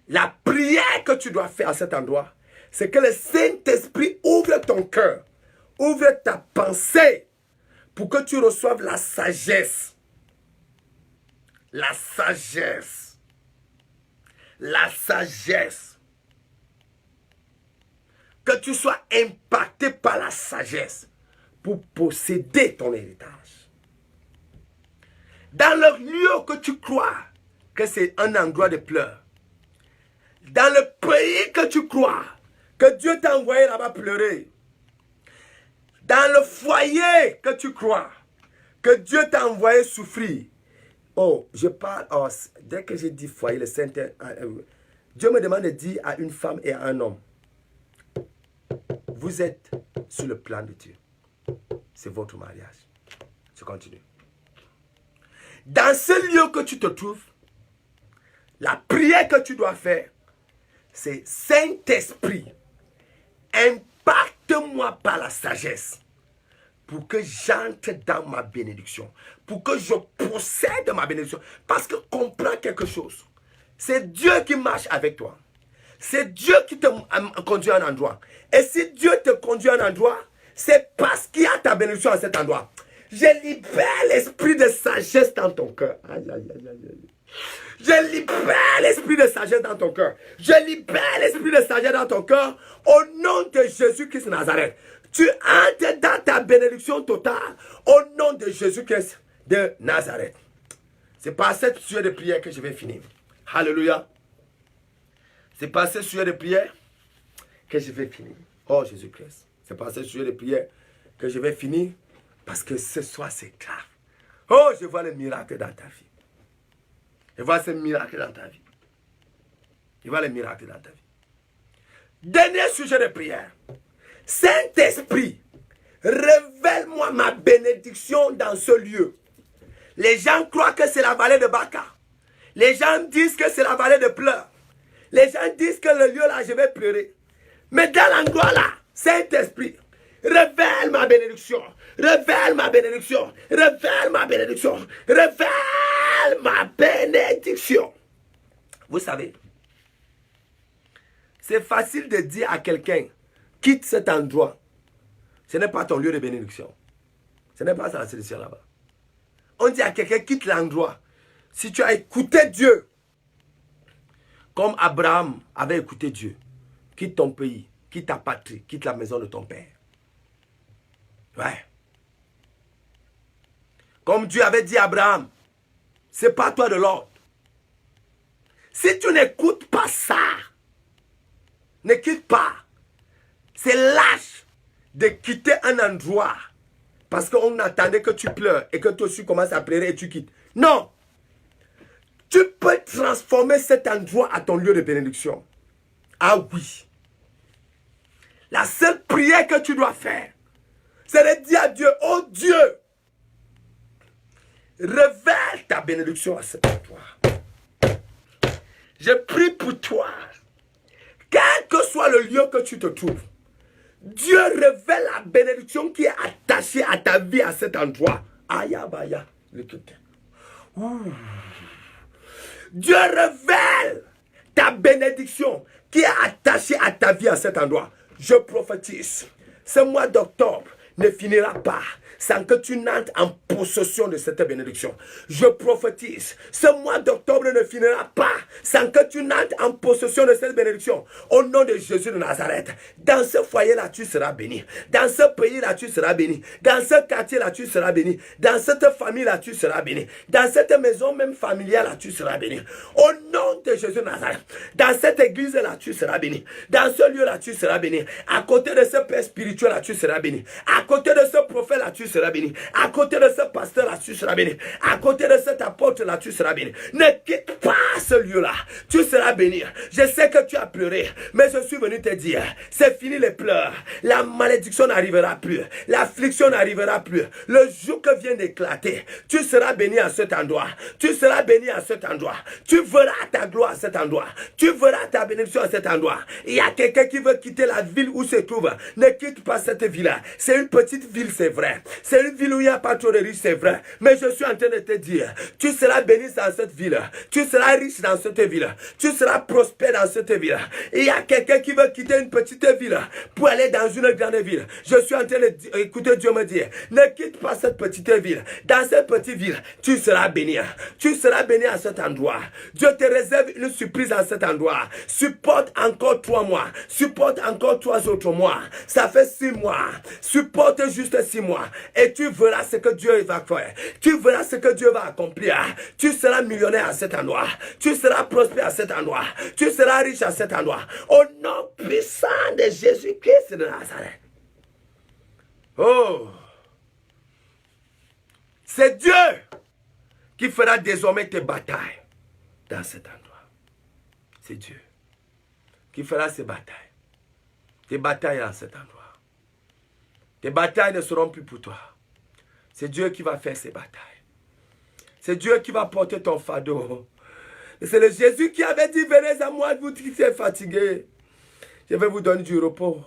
la prière que tu dois faire à cet endroit, c'est que le Saint-Esprit ouvre ton cœur, ouvre ta pensée pour que tu reçoives la sagesse. La sagesse. La sagesse. Que tu sois impacté par la sagesse pour posséder ton héritage. Dans le lieu que tu crois que c'est un endroit de pleurs, dans le pays que tu crois que Dieu t'a envoyé là-bas pleurer, dans le foyer que tu crois que Dieu t'a envoyé souffrir. Oh, je parle, dès que j'ai dit foyer, le Saint, Dieu me demande de dire à une femme et à un homme, vous êtes sur le plan de Dieu. C'est votre mariage. Je continue. Dans ce lieu que tu te trouves, la prière que tu dois faire, c'est Saint-Esprit, impacte-moi par la sagesse pour que j'entre dans ma bénédiction, pour que je possède ma bénédiction. Parce que comprends quelque chose, c'est Dieu qui marche avec toi. C'est Dieu qui te conduit à un endroit. Et si Dieu te conduit à un endroit, c'est parce qu'il y a ta bénédiction à cet endroit. Je libère l'esprit de sagesse dans ton cœur. Aïe, aïe, aïe, aïe, aïe. Je libère l'esprit de sagesse dans ton cœur. Je libère l'esprit de sagesse dans ton cœur au nom de Jésus-Christ de Nazareth. Tu entres dans ta bénédiction totale au nom de Jésus-Christ de Nazareth. C'est par cette sujet de prière que je vais finir. Alléluia. C'est par cette sujet de prière que je vais finir. Oh Jésus-Christ. C'est par cette sujet de prière que je vais finir parce que ce soir c'est grave. Oh, je vois le miracle dans ta vie. Je vois ce miracle dans ta vie. Je vois le miracle dans ta vie. Dernier sujet de prière. Saint-Esprit, révèle-moi ma bénédiction dans ce lieu. Les gens croient que c'est la vallée de Baca. Les gens disent que c'est la vallée de pleurs. Les gens disent que le lieu là, je vais pleurer. Mais dans l'endroit là, Saint-Esprit, révèle ma bénédiction. Révèle ma bénédiction. Révèle ma bénédiction. Révèle ma bénédiction. Vous savez, c'est facile de dire à quelqu'un, quitte cet endroit. Ce n'est pas ton lieu de bénédiction. Ce n'est pas ça la solution là-bas. On dit à quelqu'un, quitte l'endroit. Si tu as écouté Dieu, comme Abraham avait écouté Dieu, quitte ton pays, quitte ta patrie, quitte la maison de ton père. Ouais. Comme Dieu avait dit à Abraham, c'est pas toi de l'ordre. Si tu n'écoutes pas ça, ne quitte pas. C'est lâche de quitter un endroit parce qu'on attendait que tu pleures et que toi aussi commences à pleurer et tu quittes. Non. Tu peux transformer cet endroit à ton lieu de bénédiction. Ah oui. La seule prière que tu dois faire, c'est de dire à Dieu, oh Dieu, révèle ta bénédiction à cet endroit. Je prie pour toi. Quel que soit le lieu que tu te trouves, Dieu révèle la bénédiction qui est attachée à ta vie à cet endroit. Aïe, aïe, aïe. Dieu révèle ta bénédiction qui est attachée à ta vie à cet endroit. Je prophétise, ce mois d'octobre ne finira pas sans que tu n'entres en possession de cette bénédiction. Je prophétise, ce mois d'octobre ne finira pas sans que tu n'entres en possession de cette bénédiction. Au nom de Jésus de Nazareth, dans ce foyer-là, tu seras béni. Dans ce pays-là, tu seras béni. Dans ce quartier-là, tu seras béni. Dans cette famille-là, tu seras béni. Dans cette maison même familiale-là, tu seras béni. Au nom de Jésus de Nazareth, dans cette église-là, tu seras béni. Dans ce lieu-là, tu seras béni. À côté de ce père spirituel-là, tu seras béni. À côté de ce prophète-là, tu seras béni. À côté de ce pasteur-là, tu seras béni. À côté de cet apôtre-là, tu seras béni. Ne quitte pas ce lieu-là. Tu seras béni. Je sais que tu as pleuré, mais je suis venu te dire, c'est fini les pleurs. La malédiction n'arrivera plus. L'affliction n'arrivera plus. Le jour que vient d'éclater, tu seras béni à cet endroit. Tu seras béni à cet endroit. Tu verras ta gloire à cet endroit. Tu verras ta bénédiction à cet endroit. Il y a quelqu'un qui veut quitter la ville où se trouve. Ne quitte pas cette ville-là. C'est une petite ville, c'est vrai. C'est une ville où il n'y a pas trop de riches, c'est vrai. Mais je suis en train de te dire, tu seras béni dans cette ville. Tu seras riche dans cette ville. Tu seras prospère dans cette ville. Il y a quelqu'un qui veut quitter une petite ville pour aller dans une grande ville. Je suis en train d'écouter Dieu me dire, ne quitte pas cette petite ville. Dans cette petite ville, tu seras béni. Tu seras béni à cet endroit. Dieu te réserve une surprise à cet endroit. Supporte encore 3 mois. Supporte encore 3 autres mois. Ça fait 6 mois. Supporte juste 6 mois. Et tu verras ce que Dieu va faire. Tu verras ce que Dieu va accomplir. Tu seras millionnaire à cet endroit. Tu seras prospère à cet endroit. Tu seras riche à cet endroit. Au nom puissant de Jésus-Christ de Nazareth. Oh! C'est Dieu qui fera désormais tes batailles dans cet endroit. C'est Dieu qui fera ces batailles. Tes batailles dans cet endroit. Tes batailles ne seront plus pour toi. C'est Dieu qui va faire ces batailles. C'est Dieu qui va porter ton fardeau. C'est le Jésus qui avait dit, venez à moi, vous qui êtes fatigués. Je vais vous donner du repos.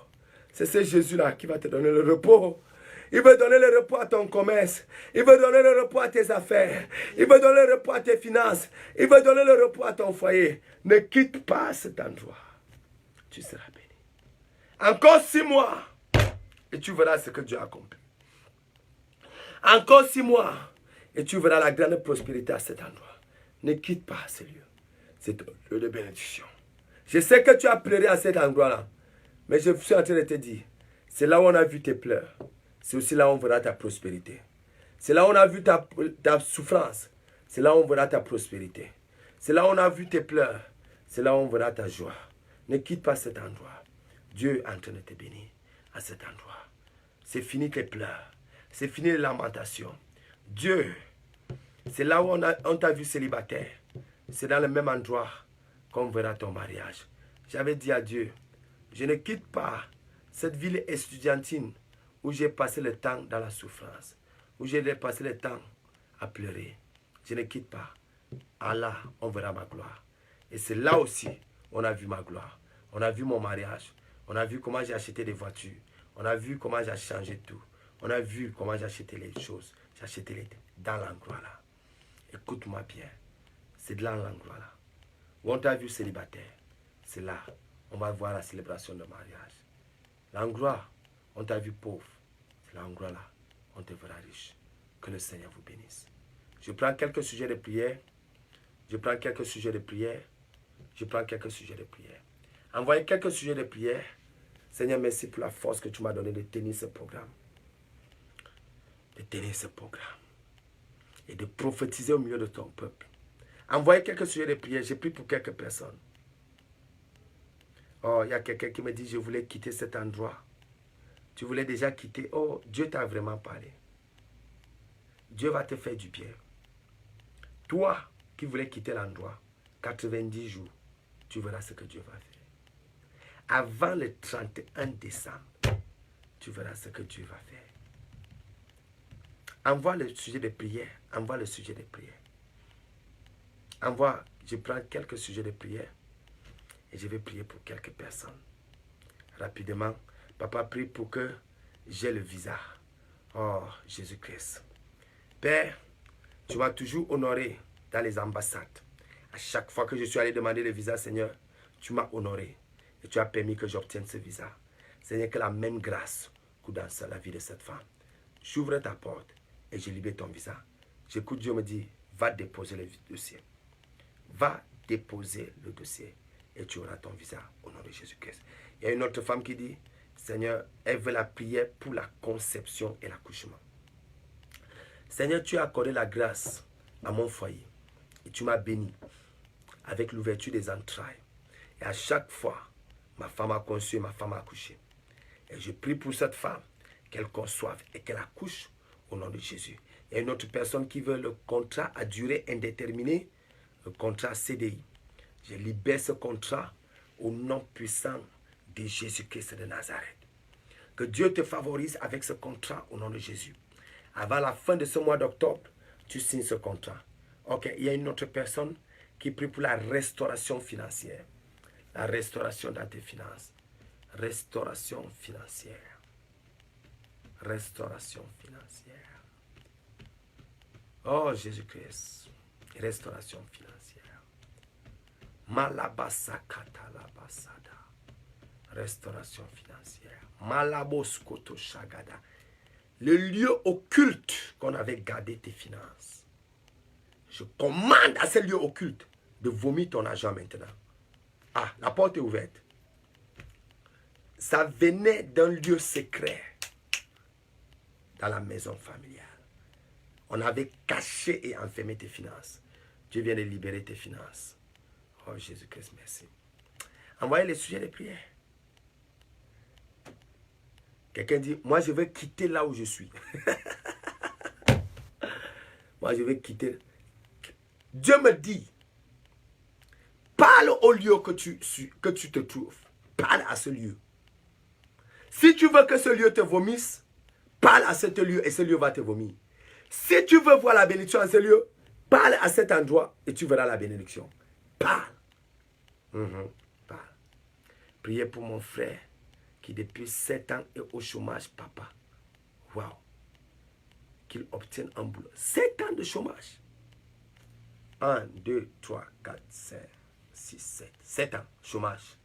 C'est ce Jésus-là qui va te donner le repos. Il veut donner le repos à ton commerce. Il veut donner le repos à tes affaires. Il veut donner le repos à tes finances. Il veut donner le repos à ton foyer. Ne quitte pas cet endroit. Tu seras béni. Encore 6 mois. Et tu verras ce que Dieu a accompli. Encore 6 mois. Et tu verras la grande prospérité à cet endroit. Ne quitte pas ce lieu. C'est un lieu de bénédiction. Je sais que tu as pleuré à cet endroit-là. Mais je suis en train de te dire, c'est là où on a vu tes pleurs. C'est aussi là où on verra ta prospérité. C'est là où on a vu ta souffrance. C'est là où on verra ta prospérité. C'est là où on a vu tes pleurs. C'est là où on verra ta joie. Ne quitte pas cet endroit. Dieu est en train de te bénir à cet endroit. C'est fini tes pleurs. C'est fini les lamentations. Dieu, c'est là où on t'a vu célibataire. C'est dans le même endroit qu'on verra ton mariage. J'avais dit à Dieu, je ne quitte pas cette ville estudiantine où j'ai passé le temps dans la souffrance, où j'ai passé le temps à pleurer. Je ne quitte pas. Allah, on verra ma gloire. Et c'est là aussi on a vu ma gloire. On a vu mon mariage. On a vu comment j'ai acheté des voitures. On a vu comment j'ai changé tout. On a vu comment j'ai acheté les choses. J'ai acheté les dans l'endroit là. Écoute-moi bien. C'est dans l'endroit là. Où on t'a vu célibataire. C'est là. On va voir la célébration de mariage. L'endroit, on t'a vu pauvre. C'est l'endroit là. On te verra riche. Que le Seigneur vous bénisse. Je prends quelques sujets de prière. Je prends quelques sujets de prière. Je prends quelques sujets de prière. Envoyez quelques sujets de prière. Seigneur, merci pour la force que tu m'as donnée de tenir ce programme. De tenir ce programme. Et de prophétiser au milieu de ton peuple. Envoyez quelques sujets de prière. J'ai pris pour quelques personnes. Oh, il y a quelqu'un qui me dit, je voulais quitter cet endroit. Tu voulais déjà quitter. Oh, Dieu t'a vraiment parlé. Dieu va te faire du bien. Toi qui voulais quitter l'endroit, 90 jours, tu verras ce que Dieu va faire. Avant le 31 décembre, tu verras ce que Dieu va faire. Envoie le sujet de prière. Envoie le sujet de prière. Envoie, je prends quelques sujets de prière et je vais prier pour quelques personnes. Rapidement, papa prie pour que j'ai le visa. Oh, Jésus-Christ. Père, tu m'as toujours honoré dans les ambassades. À chaque fois que je suis allé demander le visa, Seigneur, tu m'as honoré. Et tu as permis que j'obtienne ce visa. Seigneur, que la même grâce coule dans la vie de cette femme. J'ouvre ta porte et je libère ton visa. J'écoute Dieu me dit, va déposer le dossier. Va déposer le dossier et tu auras ton visa au nom de Jésus-Christ. Il y a une autre femme qui dit, Seigneur, elle veut la prière pour la conception et l'accouchement. Seigneur, tu as accordé la grâce à mon foyer et tu m'as béni avec l'ouverture des entrailles. Et à chaque fois, ma femme a conçu et ma femme a accouché. Et je prie pour cette femme, qu'elle conçoive et qu'elle accouche au nom de Jésus. Il y a une autre personne qui veut le contrat à durée indéterminée, le contrat CDI. Je libère ce contrat au nom puissant de Jésus-Christ de Nazareth. Que Dieu te favorise avec ce contrat au nom de Jésus. Avant la fin de ce mois d'octobre, tu signes ce contrat. Ok, il y a une autre personne qui prie pour la restauration financière. La restauration dans tes finances. Restauration financière. Restauration financière. Oh Jésus-Christ. Restauration financière. Malabasakatalabasada. Restauration financière. Malaboskoto shagada. Le lieu occulte qu'on avait gardé tes finances. Je commande à ce lieu occulte de vomir ton argent maintenant. Ah, la porte est ouverte. Ça venait d'un lieu secret dans la maison familiale. On avait caché et enfermé tes finances. Dieu vient de libérer tes finances. Oh Jésus-Christ, merci. Envoyez les sujets de prière. Quelqu'un dit, moi je vais quitter là où je suis. Moi je vais quitter. Dieu me dit, parle au lieu que tu te trouves. Parle à ce lieu. Si tu veux que ce lieu te vomisse, parle à ce lieu et ce lieu va te vomir. Si tu veux voir la bénédiction en ce lieu, parle à cet endroit et tu verras la bénédiction. Parle. Parle. Priez pour mon frère qui depuis 7 ans est au chômage, papa. Waouh. Qu'il obtienne un boulot. 7 ans de chômage. 1, 2, 3, 4, 5, 6, 7. 7 ans, chômage.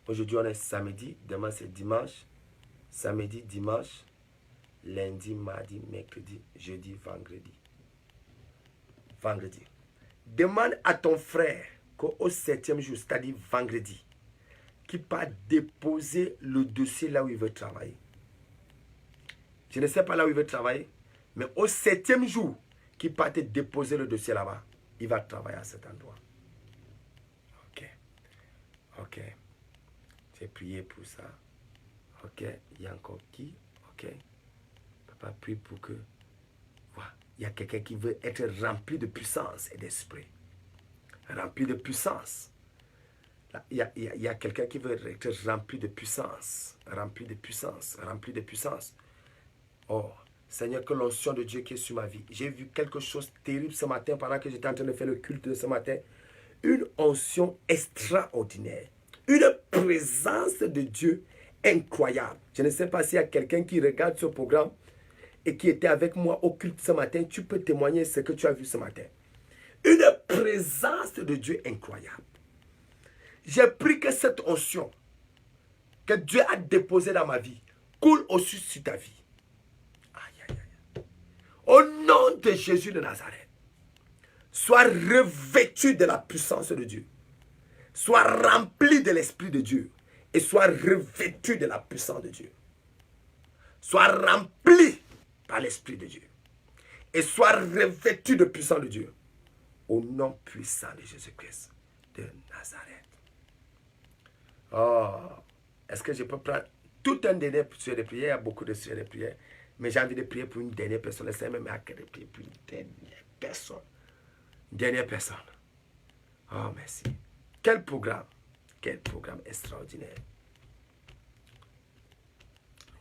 Aujourd'hui, on est samedi. Demain, c'est dimanche. Samedi, dimanche. lundi, mardi, mercredi, jeudi, vendredi. Vendredi. Demande à ton frère qu'au 7e jour, c'est-à-dire vendredi, qu'il part déposer le dossier là où il veut travailler. Je ne sais pas là où il veut travailler, mais au 7e jour, qu'il part déposer le dossier là-bas, il va travailler à cet endroit. Ok. Ok. J'ai prié pour ça. Ok. Il y a encore qui? Ok. Papa prie pour que... Voilà. Il y a quelqu'un qui veut être rempli de puissance et d'esprit. Rempli de puissance. Il y a quelqu'un qui veut être rempli de puissance. Rempli de puissance. Rempli de puissance. Oh, Seigneur, que l'onction de Dieu qui est sur ma vie. J'ai vu quelque chose de terrible ce matin pendant que j'étais en train de faire le culte de ce matin. Une onction extraordinaire. Une présence de Dieu incroyable. Je ne sais pas s'il y a quelqu'un qui regarde ce programme et qui était avec moi au culte ce matin. Tu peux témoigner ce que tu as vu ce matin. Une présence de Dieu incroyable. J'ai pris que cette onction que Dieu a déposée dans ma vie coule au-dessus sur ta vie. Aïe, aïe, aïe. Au nom de Jésus de Nazareth, sois revêtu de la puissance de Dieu. Sois rempli de l'Esprit de Dieu. Et sois revêtu de la puissance de Dieu. Sois rempli par l'Esprit de Dieu. Et sois revêtu de puissance de Dieu. Au nom puissant de Jésus-Christ de Nazareth. Oh, est-ce que je peux prendre tout un dernier sujet de prière? Il y a beaucoup de sujets de prière. Mais j'ai envie de prier pour une dernière personne. Le Seigneur m'a de prier pour une dernière personne. Une dernière personne. Oh, merci. Quel programme extraordinaire.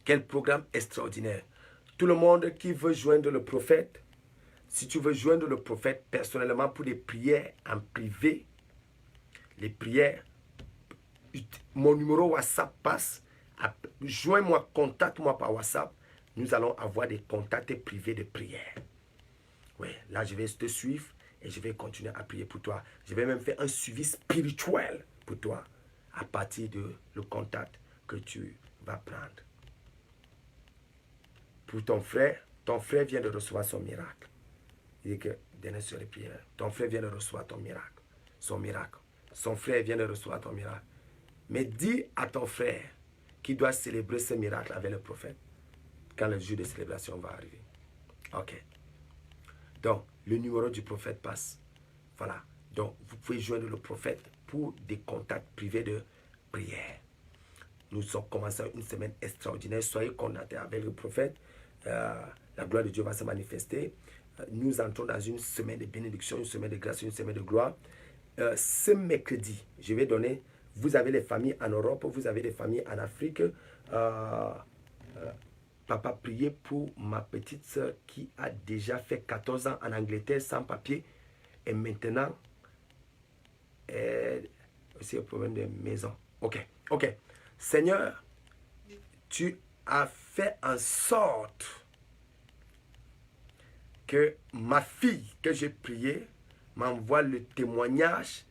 Quel programme extraordinaire. Tout le monde qui veut joindre le prophète, si tu veux joindre le prophète personnellement pour des prières en privé, les prières, mon numéro WhatsApp passe. Joins-moi, contacte-moi par WhatsApp. Nous allons avoir des contacts privés de prière. Oui, là je vais te suivre et je vais continuer à prier pour toi. Je vais même faire un suivi spirituel pour toi à partir de le contact que tu vas prendre. Pour ton frère vient de recevoir son miracle. Il dit que dernier sur les prières, ton frère vient de recevoir ton miracle. Son miracle. Son frère vient de recevoir ton miracle. Mais dis à ton frère qu'il doit célébrer ce miracle avec le prophète quand le jour de célébration va arriver. Ok. Donc, le numéro du prophète passe. Voilà. Donc, vous pouvez joindre le prophète pour des contacts privés de prière. Nous sommes commencé une semaine extraordinaire. Soyez contactés avec le prophète. La gloire de Dieu va se manifester. Nous entrons dans une semaine de bénédiction, une semaine de grâce, une semaine de gloire. Ce mercredi, je vais donner... Vous avez les familles en Europe, vous avez des familles en Afrique. Papa, priez pour ma petite soeur qui a déjà fait 14 ans en Angleterre sans papier. Et maintenant, c'est un problème de maison. Ok. Seigneur, tu as fait en sorte que ma fille que j'ai priée m'envoie le témoignage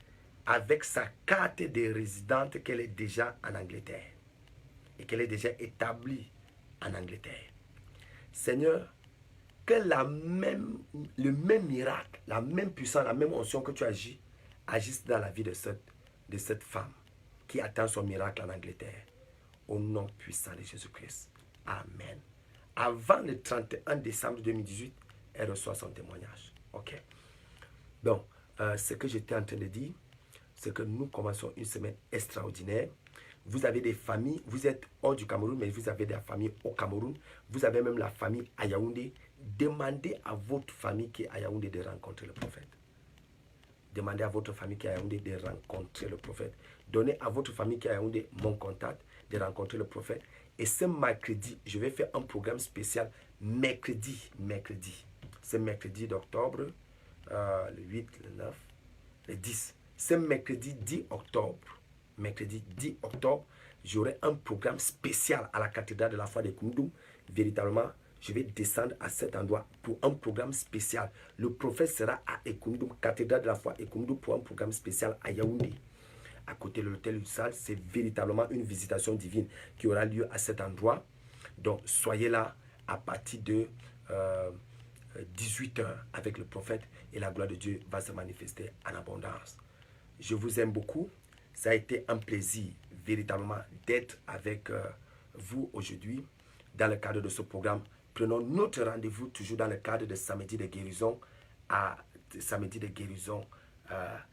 avec sa carte de résidente qu'elle est déjà en Angleterre et qu'elle est déjà établie en Angleterre. Seigneur, que le même miracle, la même puissance, la même onction que tu agis, agisse dans la vie de cette femme qui attend son miracle en Angleterre. Au nom puissant de Jésus-Christ. Amen. Avant le 31 décembre 2018, elle reçoit son témoignage. Ok. Donc, ce que j'étais en train de dire, c'est que nous commençons une semaine extraordinaire. Vous avez des familles, vous êtes hors du Cameroun, mais vous avez des familles au Cameroun. Vous avez même la famille à Yaoundé. Demandez à votre famille qui est à Yaoundé de rencontrer le prophète. Demandez à votre famille qui est à Yaoundé de rencontrer le prophète. Donnez à votre famille qui est à Yaoundé mon contact de rencontrer le prophète. Et ce mercredi, je vais faire un programme spécial mercredi. Ce mercredi d'octobre, le 8, le 9, le 10. Ce mercredi 10 octobre, j'aurai un programme spécial à la cathédrale de la foi de Koumdoum. Véritablement, je vais descendre à cet endroit pour un programme spécial. Le prophète sera à Ekoumdoum, cathédrale de la foi Ekoumdoum, pour un programme spécial à Yaoundé. À côté de l'hôtel du Sal, c'est véritablement une visitation divine qui aura lieu à cet endroit. Donc, soyez là à partir de 18 h avec le prophète et la gloire de Dieu va se manifester en abondance. Je vous aime beaucoup. Ça a été un plaisir véritablement d'être avec vous aujourd'hui dans le cadre de ce programme. Prenons notre rendez-vous toujours dans le cadre de samedi de guérison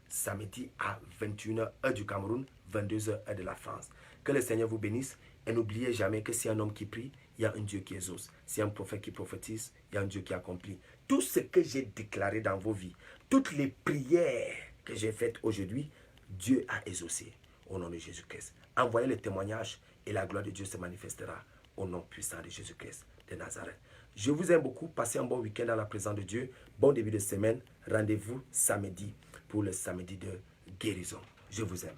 samedi à 21 h heure du Cameroun, 22 h heure de la France. Que le Seigneur vous bénisse et n'oubliez jamais que si un homme qui prie, il y a un Dieu qui exauce. Si un prophète qui prophétise, il y a un Dieu qui accomplit. Tout ce que j'ai déclaré dans vos vies, toutes les prières que j'ai faites aujourd'hui, Dieu a exaucé au nom de Jésus-Christ. Envoyez le témoignage et la gloire de Dieu se manifestera au nom puissant de Jésus-Christ de Nazareth. Je vous aime beaucoup. Passez un bon week-end dans la présence de Dieu. Bon début de semaine. Rendez-vous samedi pour le samedi de guérison. Je vous aime.